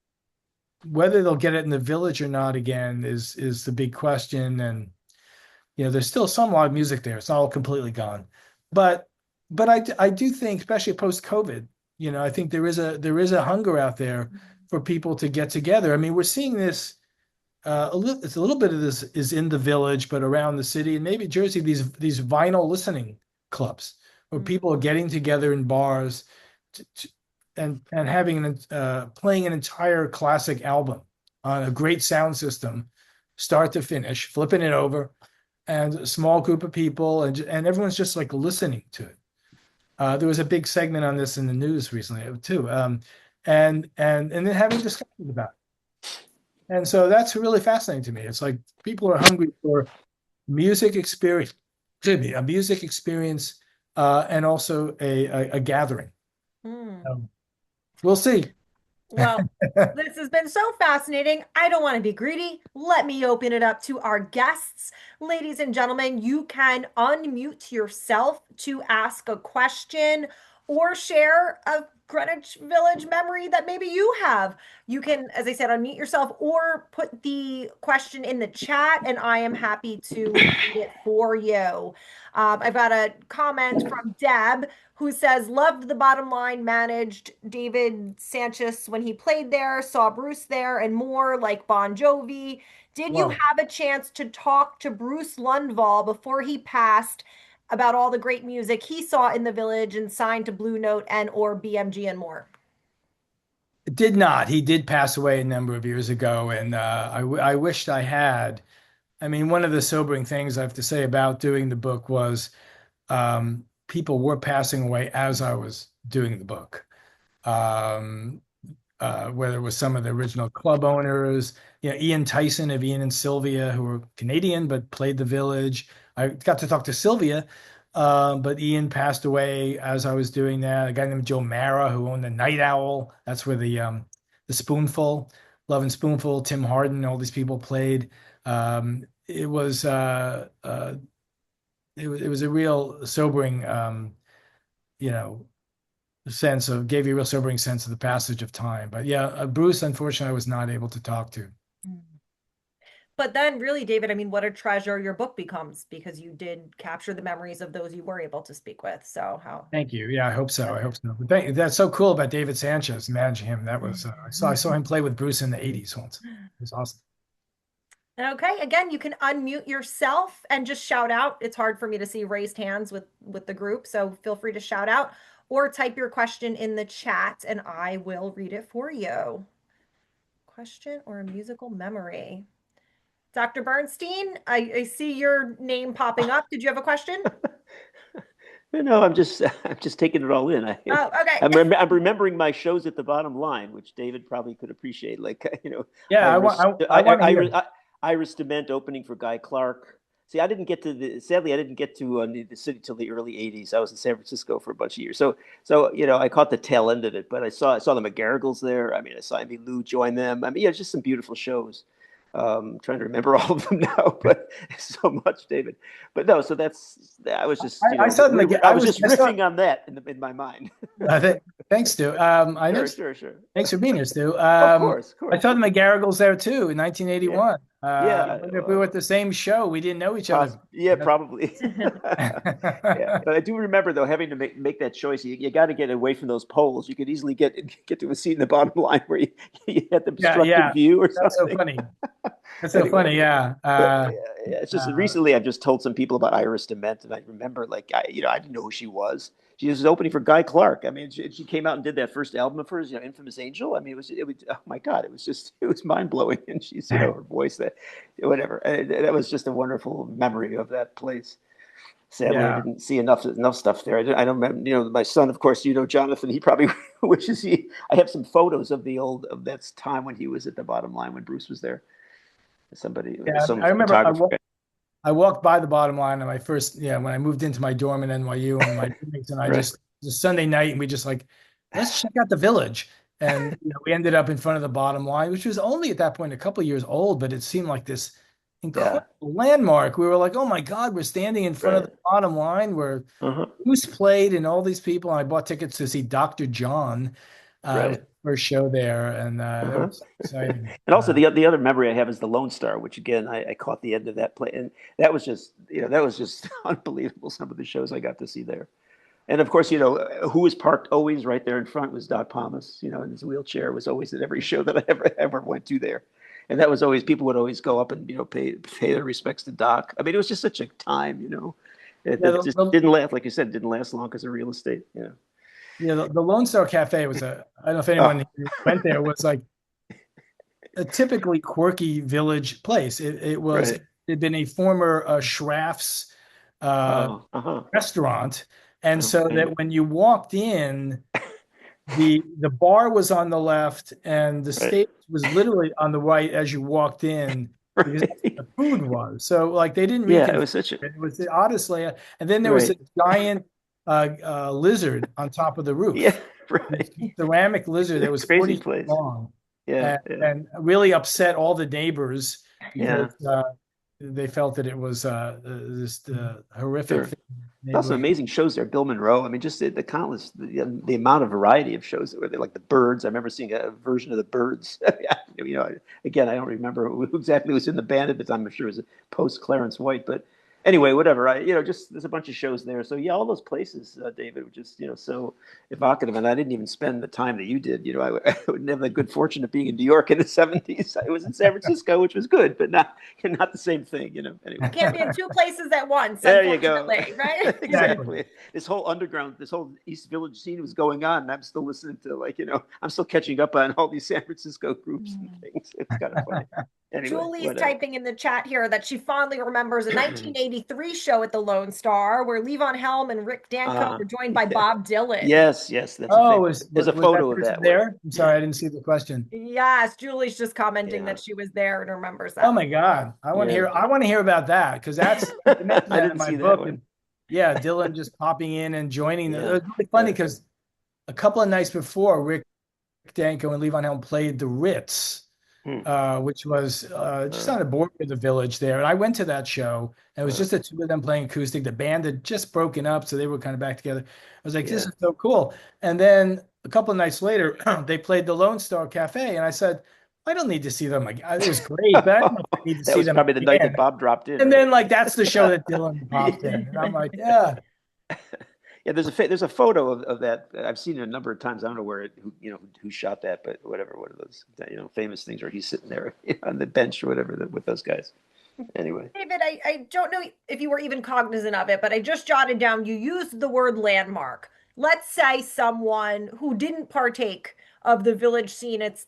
whether they'll get it in the Village or not again is the big question. And there's still some live music there. It's not all completely gone. But I do think, especially post COVID, I think there is a hunger out there for people to get together. I mean, we're seeing this it's a little bit of this is in the Village, but around the city and maybe Jersey, these vinyl listening clubs where Mm. people are getting together in bars and having playing an entire classic album on a great sound system, start to finish, flipping it over, and a small group of people, and everyone's just like listening to it. There was a big segment on this in the news recently too, and then having discussions about it. And so that's really fascinating to me. It's like people are hungry for music experience, excuse me, a music experience, and also a gathering. Mm. We'll see. Well, this has been so fascinating. I don't want to be greedy. Let me open it up to our guests. Ladies and gentlemen, you can unmute yourself to ask a question or share a Greenwich Village memory that maybe you have. You can, as I said, unmute yourself or put the question in the chat, and I am happy to read it for you. I've got a comment from Deb who says, loved the bottom line, managed David Sanchez when he played there, saw Bruce there, and more like Bon Jovi. Did you Wow. have a chance to talk to Bruce Lundvall before he passed about all the great music he saw in the Village and signed to Blue Note and or BMG and more? Did not. He did pass away a number of years ago, and I wished I had. I mean, one of the sobering things I have to say about doing the book was people were passing away as I was doing the book. Um, whether it was some of the original club owners, Ian Tyson of Ian and Sylvia, who were Canadian but played the Village. I got to talk to Sylvia, but Ian passed away as I was doing that. A guy named Joe Mara, who owned the Night Owl. That's where the Spoonful, Love and Spoonful, Tim Hardin, all these people played. It was it was a real sobering you know sense of gave you a real sobering sense of the passage of time. But yeah, Bruce, unfortunately, I was not able to talk to. But then really, David, I mean, what a treasure your book becomes because you did capture the memories of those you were able to speak with. So how Thank you. Yeah, I hope so. I hope so. But that's so cool about David Sanchez managing him. That was I saw him play with Bruce in the '80s once. It was awesome. Okay, again, you can unmute yourself and just shout out. It's hard for me to see raised hands with the group, so feel free to shout out or type your question in the chat and I will read it for you. Question or a musical memory? Dr. Bernstein, I see your name popping up. Did you have a question? No, I'm just taking it all in. Oh, okay. I'm remembering my shows at the bottom line, which David probably could appreciate. Like, Yeah, I want to hear. Iris DeMent opening for Guy Clark. See, sadly, I didn't get to the city till the early '80s. I was in San Francisco for a bunch of years, so I caught the tail end of it. But I saw the McGarrigles there. I mean, I saw Emmylou Lou join them. I mean, yeah, just some beautiful shows. Trying to remember all of them now, but so much, David. But no, so I was just I was just riffing on that in my mind. Thanks, Stu. Sure. Thanks for being here, Stu. Of course. I saw the McGarrigles there too in 1981. Yeah. If we were at the same show, we didn't know each other. Yeah, probably. Yeah. But I do remember though having to make that choice. You got to get away from those poles. You could easily get to a seat in the bottom line where you had the obstructed view or something. That's so funny. That's so funny. Yeah. It's just recently I've just told some people about Iris DeMent, and I remember I didn't know who she was. She was opening for Guy Clark. I mean, she came out and did that first album of hers, Infamous Angel. I mean, it was oh my God, it was mind blowing. And she's her voice, whatever. That was just a wonderful memory of that place. Sadly, I didn't see enough stuff there. I don't remember. My son, of course, Jonathan. He probably wishes I have some photos of that time when he was at the bottom line when Bruce was there. I remember. I walked by the bottom line on my first, when I moved into my dorm in NYU and my roommates and I just Sunday night and we just let's check out the Village. And we ended up in front of the bottom line, which was only at that point a couple of years old, but it seemed like this incredible landmark. We were like, oh my God, we're standing in front of the bottom line where Bruce played and all these people. And I bought tickets to see Dr. John. First show there, and that was exciting. And also the other memory I have is the Lone Star, which again I caught the end of that play, and that was just unbelievable. Some of the shows I got to see there, and of course who was parked always right there in front was Doc Pomus. In his wheelchair was always at every show that I ever went to there, and that was always people would always go up and pay their respects to Doc. I mean, it was just such a time, It just didn't last, like you said, didn't last long because of real estate. Yeah, the Lone Star Cafe was I don't know if anyone went there, was like a typically quirky Village place. It had been a former Schraff's restaurant. And so that when you walked in, the bar was on the left and the stage was literally on the right as you walked in. Because that's what the food was. So they didn't it was it was the oddest layout. And then there was a giant lizard on top of the roof. Yeah, right. Ceramic lizard that was 40 feet long. And really upset all the neighbors because they felt that it was this horrific thing. Also amazing shows there. Bill Monroe. I mean, just the countless, the amount of variety of shows that were there, like the Birds. I remember seeing a version of the Birds. Again, I don't remember who exactly was in the band at the time. I'm sure it was post Clarence White, but anyway, whatever. Just there's a bunch of shows there. So all those places, David, were just so evocative. And I didn't even spend the time that you did. I would have the good fortune of being in New York in the '70s. I was in San Francisco, which was good, but not the same thing. Anyway. You can't be in two places at once. There you go. Right? Exactly. This whole underground, this whole East Village scene was going on, and I'm still listening to I'm still catching up on all these San Francisco groups and things. It's kind of funny. Anyway, Julie's typing in the chat here that she fondly remembers a 1980 1983 show at the Lone Star where Levon Helm and Rick Danko were joined by Yeah. Bob Dylan. Yes, that's a Oh, famous. There's a was that photo of person that one. there? I'm sorry, I didn't see the question. Yes, Julie's just commenting Yeah, that she was there and remembers Oh that. my God. yeah. I want to hear about that because that's I mentioned I that in didn't my see that book. one. And yeah, Dylan just popping in and joining. It Yeah, was really funny because a couple of nights before, Rick Danko and Levon Helm played the Ritz, Hmm. which was just Uh, on the border of the village there. And I went to that show, and it was uh, just the two of them playing acoustic. The band had just broken up, so they were kind of back together. I was like, this yeah. is so cool. And then a couple of nights later, they played the Lone Star Cafe, and I said, I don't need to see them again. It was great, but I don't know if I need to That see was them probably the night again. that Bob dropped in, And right? then like that's the show that Dylan popped in, and I'm like, yeah. Yeah, there's a photo of that. I've seen it a number of times. I don't know where it, who shot that, but whatever, one of those, famous things where he's sitting there on the bench or whatever with those guys. Anyway, David, I don't know if you were even cognizant of it, but I just jotted down you used the word landmark. Let's say someone who didn't partake of the village scene at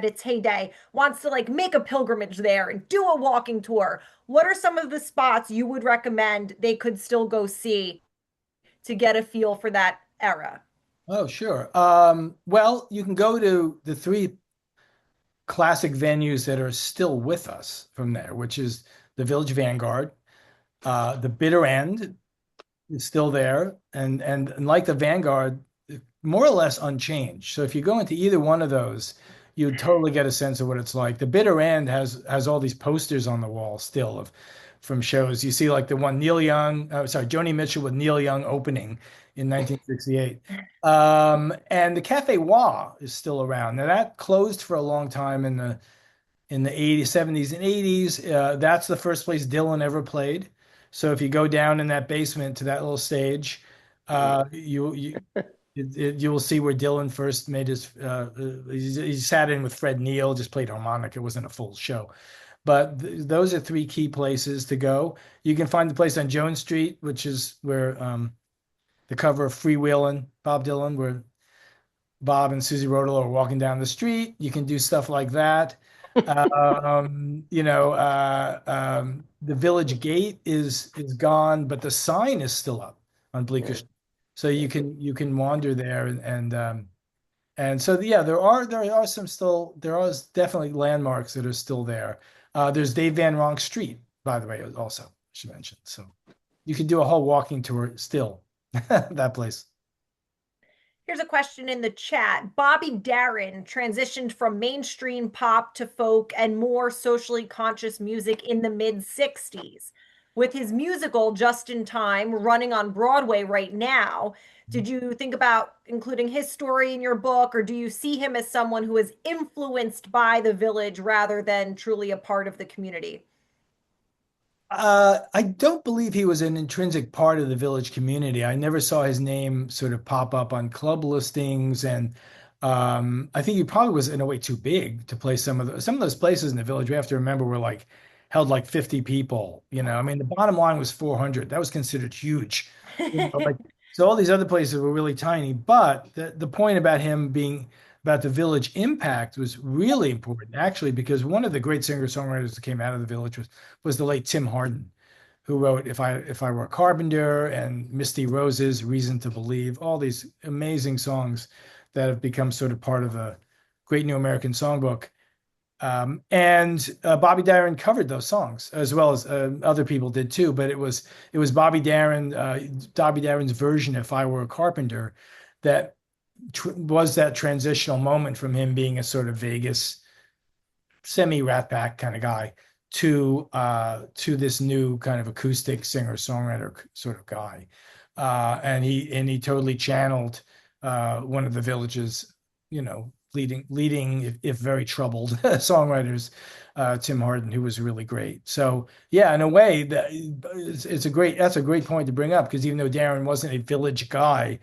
its heyday wants to like make a pilgrimage there and do a walking tour. What are some of the spots you would recommend they could still go see to get a feel for that era? Oh, sure. Well, you can go to the three classic venues that are still with us from there, which is the Village Vanguard, the Bitter End is still there, and like the Vanguard, more or less unchanged. So if you go into either one of those, you totally get a sense of what it's like. The Bitter End has all these posters on the wall still of from shows. You see like the one Neil Young, Joni Mitchell with Neil Young opening in 1968. And the Cafe Wha is still around. Now that closed for a long time in the 80s, 70s, and 80s. That's the first place Dylan ever played. So if you go down in that basement to that little stage, you will see where Dylan first made his. He sat in with Fred Neil, just played harmonica. It wasn't a full show, but those are three key places to go. You can find the place on Jones Street, which is where the cover of Freewheelin', Bob Dylan, where Bob and Susie Rodel are walking down the street. You can do stuff like that. The village gate is gone, but the sign is still up on Bleecker yeah, Street. So you can wander there and so yeah, there are some still there are definitely landmarks that are still there. There's Dave Van Ronk Street, by the way, also I should mention. So you can do a whole walking tour still that place. Here's a question in the chat. Bobby Darin transitioned from mainstream pop to folk and more socially conscious music in the mid 60s. With his musical Just in Time running on Broadway right now, did you think about including his story in your book, or do you see him as someone who is influenced by the village rather than truly a part of the community? I don't believe he was an intrinsic part of the village community. I never saw his name sort of pop up on club listings, and I think he probably was in a way too big to play some of those places in the village. We have to remember were like held like 50 people. I mean, the bottom line was 400. That was considered huge. Like so, all these other places were really tiny. But the point about him being about the village impact was really important, actually, because one of the great singer-songwriters that came out of the village was the late Tim Hardin, who wrote "If I Were a Carpenter" and "Misty Roses," "Reason to Believe," all these amazing songs that have become sort of part of the Great New American Songbook. And Bobby Darin covered those songs as well as other people did too. But it was Bobby Darin's version, "If I Were a Carpenter," that was that transitional moment from him being a sort of Vegas semi-Rat Pack kind of guy to this new kind of acoustic singer-songwriter sort of guy. And he totally channeled one of the village's, leading if very troubled songwriters, Tim Hardin, who was really great. So yeah, in a way that's a great point to bring up because even though Darin wasn't a village guy,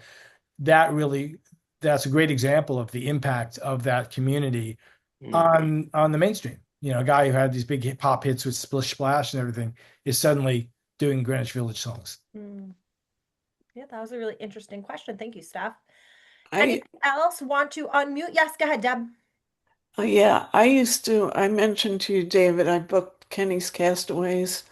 that really that's a great example of the impact of that community mm, on the mainstream. A guy who had these big pop hits with Splish Splash and everything is suddenly doing Greenwich Village songs. Hmm. Yeah, that was a really interesting question. Thank you, Steph. I, Anything else want to unmute? Yes, go ahead, Deb. yeah, I mentioned to you, David, I booked Kenny's Castaways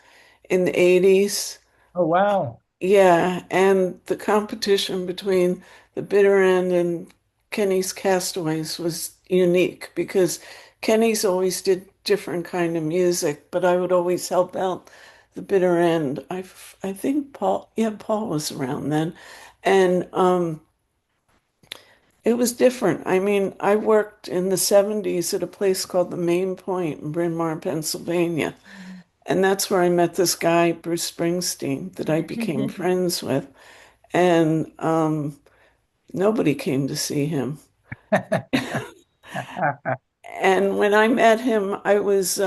in the 80s. Oh, wow. Yeah, and the competition between the Bitter End and Kenny's Castaways was unique because Kenny's always did different kind of music, but I would always help out the Bitter End. I think Paul, yeah, Paul was around then, and it was different. I mean, I worked in the 70s at a place called the Main Point in Bryn Mawr, Pennsylvania. And that's where I met this guy, Bruce Springsteen, that I became friends with. And nobody came to see him. And when I met him, I was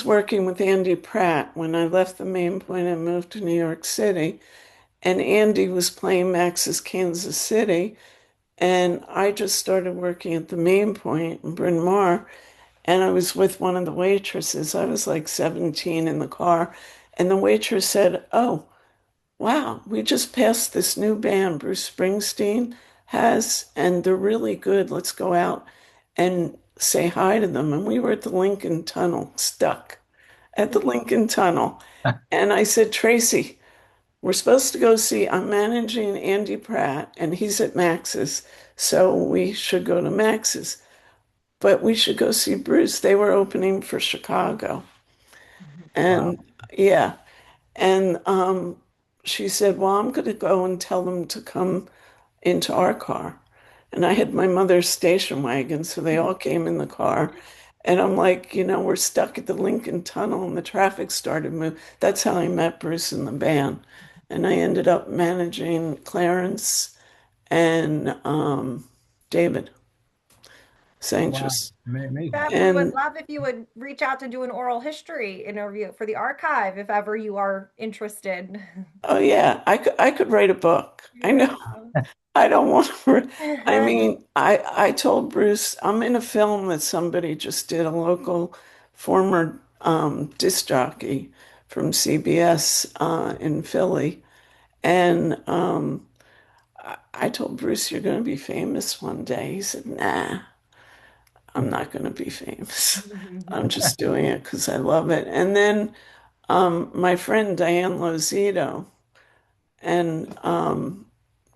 working with Andy Pratt when I left the Main Point and moved to New York City. And Andy was playing Max's Kansas City. And I just started working at the Main Point in Bryn Mawr. And I was with one of the waitresses. I was like 17 in the car. And the waitress said, "Oh, wow, we just passed this new band Bruce Springsteen has, and they're really good. Let's go out and say hi to them." And we were at the Lincoln Tunnel, stuck at the Lincoln Tunnel. And I said, "Tracy, we're supposed to go see, I'm managing Andy Pratt, and he's at Max's, so we should go to Max's. But we should go see Bruce." They were opening for Chicago. Wow. And yeah. And she said, "Well, I'm going to go and tell them to come into our car." And I had my mother's station wagon, so they all came in the car. And I'm like, we're stuck at the Lincoln Tunnel and the traffic started moving. That's how I met Bruce and the band. And I ended up managing Clarence and David Wow. Sanchez. Amazing. Bev, we would And love if you would reach out to do an oral history interview for the archive if ever you are interested. oh yeah, I could write a book. I know. Yeah. I don't want to. I mean, I told Bruce I'm in a film that somebody just did, a local former disc jockey from CBS in Philly, and I told Bruce, "You're going to be famous one day." He said, "Nah, I'm not going to be famous. I'm just doing it because I love it." And then my friend Diane Lozito and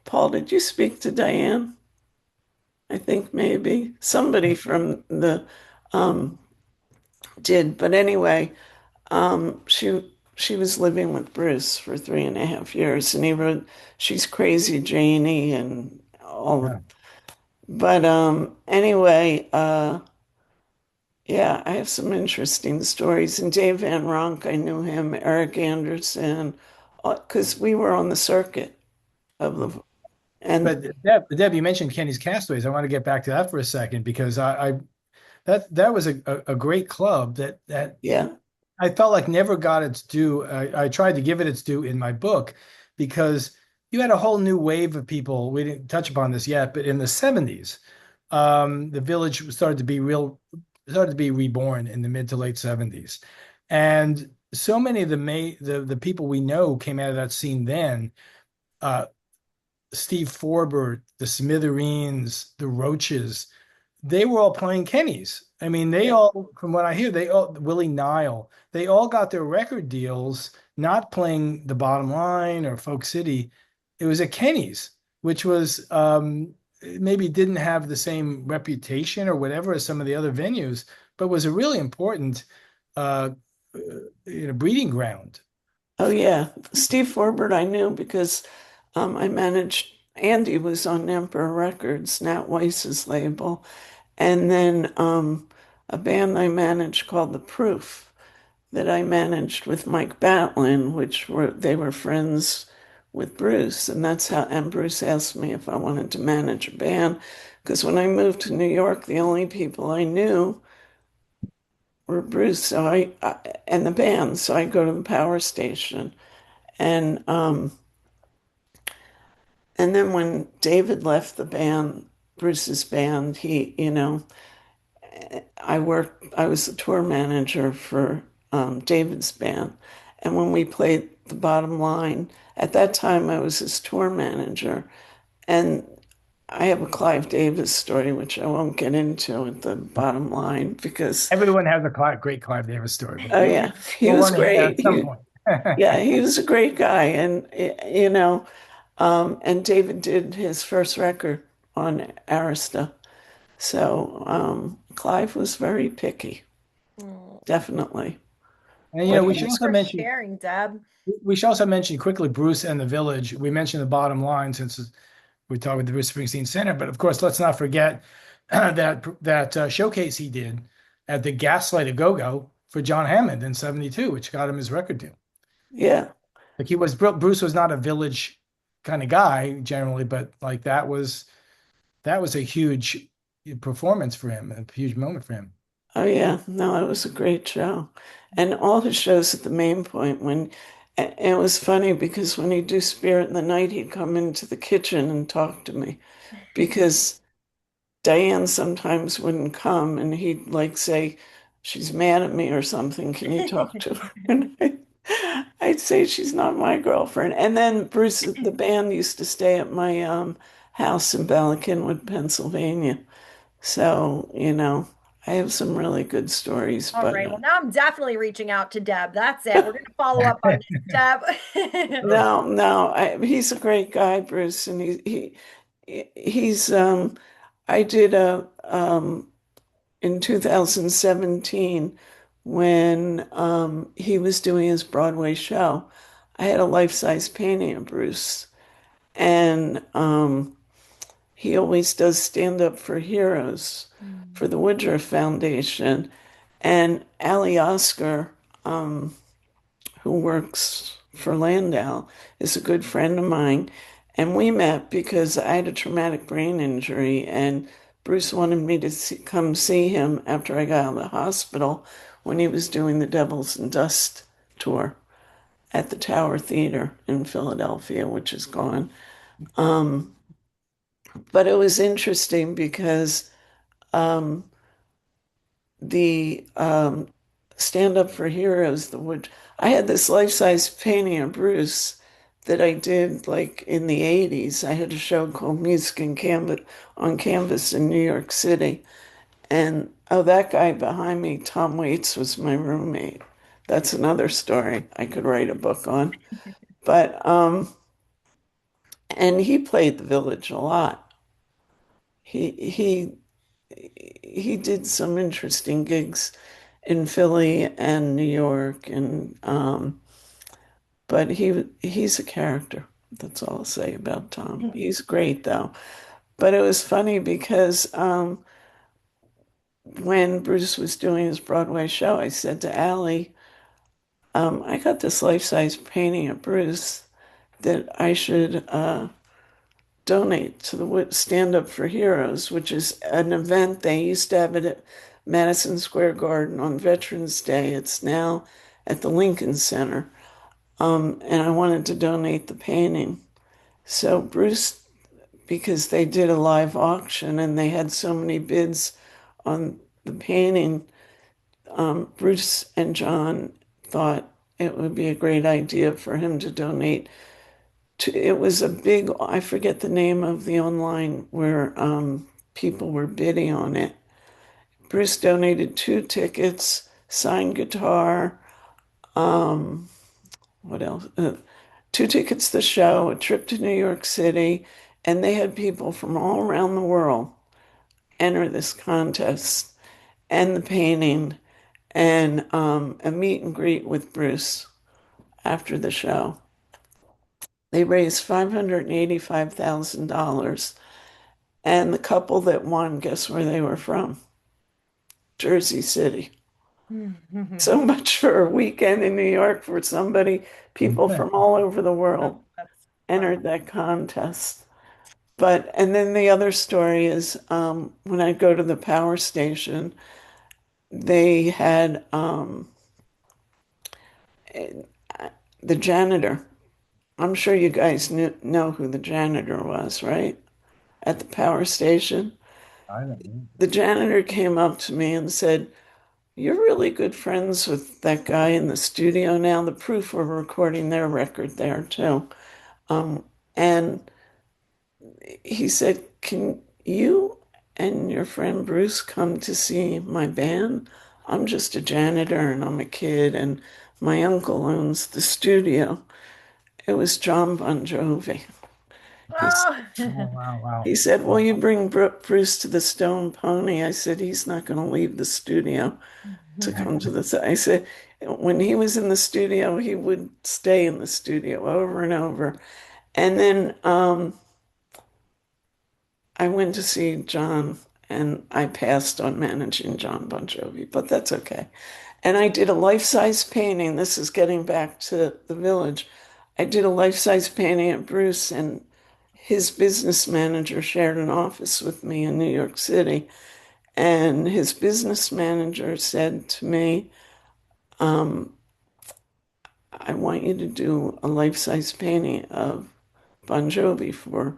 Paul, did you speak to Diane? I think maybe somebody from the um, did, but anyway, she was living with Bruce for 3.5 years, and he wrote "She's Crazy Janie" and all. Yeah. But anyway, yeah, I have some interesting stories. And Dave Van Ronk, I knew him, Eric Anderson, because we were on the circuit of the and But Deb, you mentioned Kenny's Castaways. I want to get back to that for a second because I that was a great club that yeah, I felt like never got its due. I tried to give it its due in my book because you had a whole new wave of people. We didn't touch upon this yet, but in the 70s, the village started to be reborn in the mid to late 70s. And so many of the people we know came out of that scene then. Uh, Steve Forbert, the Smithereens, the Roaches, they were all playing Kenny's. I mean, they yeah. all, from what I hear, Willie Nile, they all got their record deals not playing the Bottom Line or Folk City. It was at Kenny's, which was maybe didn't have the same reputation or whatever as some of the other venues, but was a really important uh, breeding ground. Oh yeah, Steve Forbert I knew because I managed. Andy was on Emperor Records, Nat Weiss's label, and then a band I managed called The Proof that I managed with Mike Batlin, which they were friends with Bruce, and that's how. And Bruce asked me if I wanted to manage a band because when I moved to New York, the only people I knew were Bruce, and the band. So I go to the power station and and then when David left the band, Bruce's band, I was the tour manager for David's band. And when we played the Bottom Line, at that time I was his tour manager. And I have a Clive Davis story, which I won't get into at the bottom line because, Everyone has a great Clive Davis story, but oh yeah, he we'll was want to hear great. at some point. Yeah, he was a great guy, and and David did his first record on Arista, so Clive was very picky, Mm. definitely. And But we he should Thanks also for mention sharing, Deb. quickly Bruce and the Village. We mentioned the bottom line since we talked with the Bruce Springsteen Center, but of course, let's not forget that showcase he did at the Gaslight a Go-Go for John Hammond in '72, which got him his record deal. Yeah, Like Bruce was not a Village kind of guy generally, but like that was a huge performance for him, a huge moment for him. oh yeah, no, it was a great show, and all his shows at the Main Point. And it was funny because when he'd do Spirit in the Night, he'd come into the kitchen and talk to me because Diane sometimes wouldn't come and he'd like say, she's mad at me or something. Can you talk to her? And I'd say she's not my girlfriend. And then Bruce, the band used to stay at my house in Bala Cynwyd, Pennsylvania. So, I have some really good stories, All but right. Well, now I'm definitely reaching out to Deb. That's it. We're going to follow up on this, Deb. no, he's a great guy, Bruce, and he's I did a in 2017 when he was doing his Broadway show. I had a life-size painting of Bruce, and he always does stand up for heroes Mm. for the Woodruff Foundation. And Ali Oscar, who works for Landau, is a good friend of mine. And we met because I had a traumatic brain injury, and Bruce wanted me to come see him after I got out of the hospital when he was doing the Devils and Dust tour at the Tower Theater in Philadelphia, which is gone. Um, but it was interesting because um, the Stand Up for Heroes, I had this life-size painting of Bruce that I did like in the 80s. I had a show called Music and Canvas on Canvas in New York City. And oh, that guy behind me, Tom Waits, was my roommate. That's another story I could write a book on. But and he played the Village a lot. He he he did some interesting gigs in Philly and New York, and but he's a character. That's all I'll say about Tom. He's great though. But it was funny because when Bruce was doing his Broadway show, I said to Allie, I got this life-size painting of Bruce that I should donate to the Stand Up for Heroes, which is an event they used to have it at Madison Square Garden on Veterans Day. It's now at the Lincoln Center. And I wanted to donate the painting. So Bruce, because they did a live auction and they had so many bids on the painting, Bruce and John thought it would be a great idea for him to donate it was a big, I forget the name of the online where people were bidding on it. Bruce donated 2 tickets, signed guitar, um, what else? 2 tickets to the show, a trip to New York City, and they had people from all around the world enter this contest and the painting and a meet and greet with Bruce after the show. They raised $585,000. And the couple that won, guess where they were from? Jersey City. So much for a weekend in New York for somebody, people from all over the world That's fun. entered that contest. And then the other story is when I go to the power station, they had the janitor. I'm sure you guys know who the janitor was, right? At the power station. I don't know. The janitor came up to me and said, "You're really good friends with that guy in the studio now." The Proof were recording their record there too. And he said, can you and your friend Bruce come to see my band? I'm just a janitor and I'm a kid, and my uncle owns the studio. It was John Bon Jovi. He, s- Oh, Oh, wow, wow. he said, "Will you bring Bruce to the Stone Pony?" I said, "He's not going to leave the studio to come to the." I said, when he was in the studio, he would stay in the studio over and over. And then I went to see John, and I passed on managing John Bon Jovi, but that's okay. And I did a life-size painting. This is getting back to the village. I did a life-size painting at Bruce, and his business manager shared an office with me in New York City. And his business manager said to me, I want you to do a life-size painting of Bon Jovi for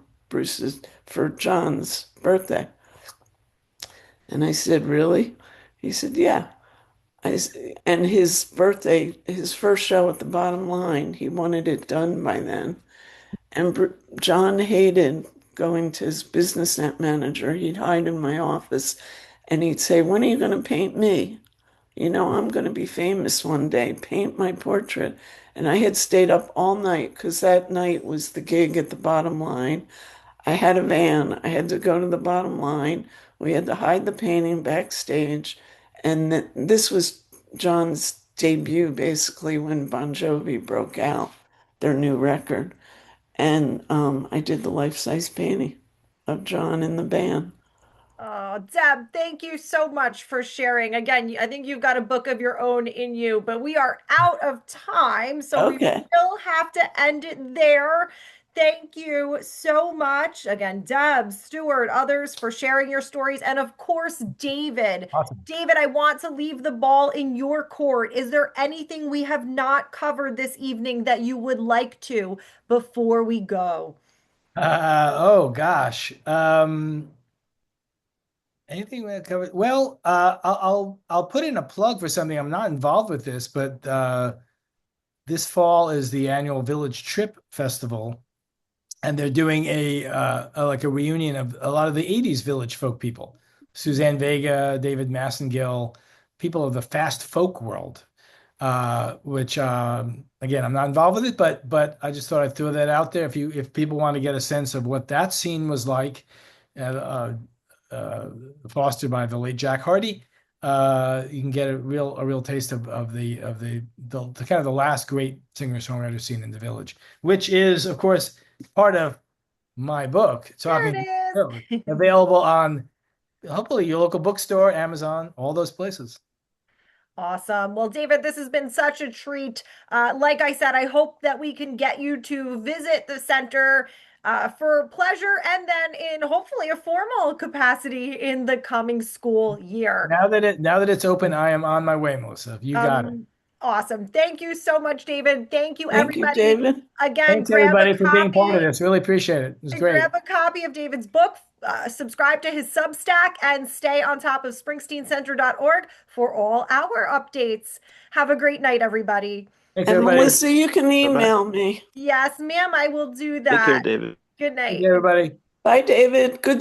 John's birthday. And I said, really? He said, yeah. And his birthday, his first show at the Bottom Line, he wanted it done by then. And John hated going to his business net manager. He'd hide in my office and he'd say, when are you going to paint me? You know, I'm going to be famous one day. Paint my portrait. And I had stayed up all night because that night was the gig at the Bottom Line. I had a van. I had to go to the Bottom Line. We had to hide the painting backstage. And this was John's debut, basically, when Bon Jovi broke out, their new record. And I did the life-size painting of John in the band. oh, Deb, thank you so much for sharing. Again, I think you've got a book of your own in you, but we are out of time, so we Okay. will have to end it there. Thank you so much. Again, Deb, Stuart, others for sharing your stories. And of course, David. Awesome. David, I want to leave the ball in your court. Is there anything we have not covered this evening that you would like to before we go? Oh gosh. Anything we covered? Well, I'll put in a plug for something. I'm not involved with this, but this fall is the annual Village Trip Festival, and they're doing like a reunion of a lot of the '80s Village folk people, Suzanne Vega, David Massengill, people of the fast folk world. Which again, I'm not involved with it, but I just thought I'd throw that out there. If people want to get a sense of what that scene was like, uh, uh, fostered by the late Jack Hardy, you can get a real taste of the kind of the last great singer-songwriter scene in the village, which is of course part of my book, There Talkin it Greenwich is. Village, available on hopefully your local bookstore, Amazon, all those places. Awesome. Well, David, this has been such a treat. Like I said, I hope that we can get you to visit the center for pleasure and then in hopefully a formal capacity in the coming school year. Now that it's open, I am on my way, Melissa. You got it. Um, awesome. Thank you so much, David. Thank you, Thank you, everybody. David. Again, Thanks everybody for being part of this. Really appreciate it. It was great. grab a copy of David's book, subscribe to his Substack, and stay on top of springsteencenter.org for all our updates. Have a great night, everybody. Thanks And everybody. Melissa, you can Bye-bye. email me. Yes, ma'am, I will do Take care, that. David. Good Thank night. you, everybody. Bye, David. Good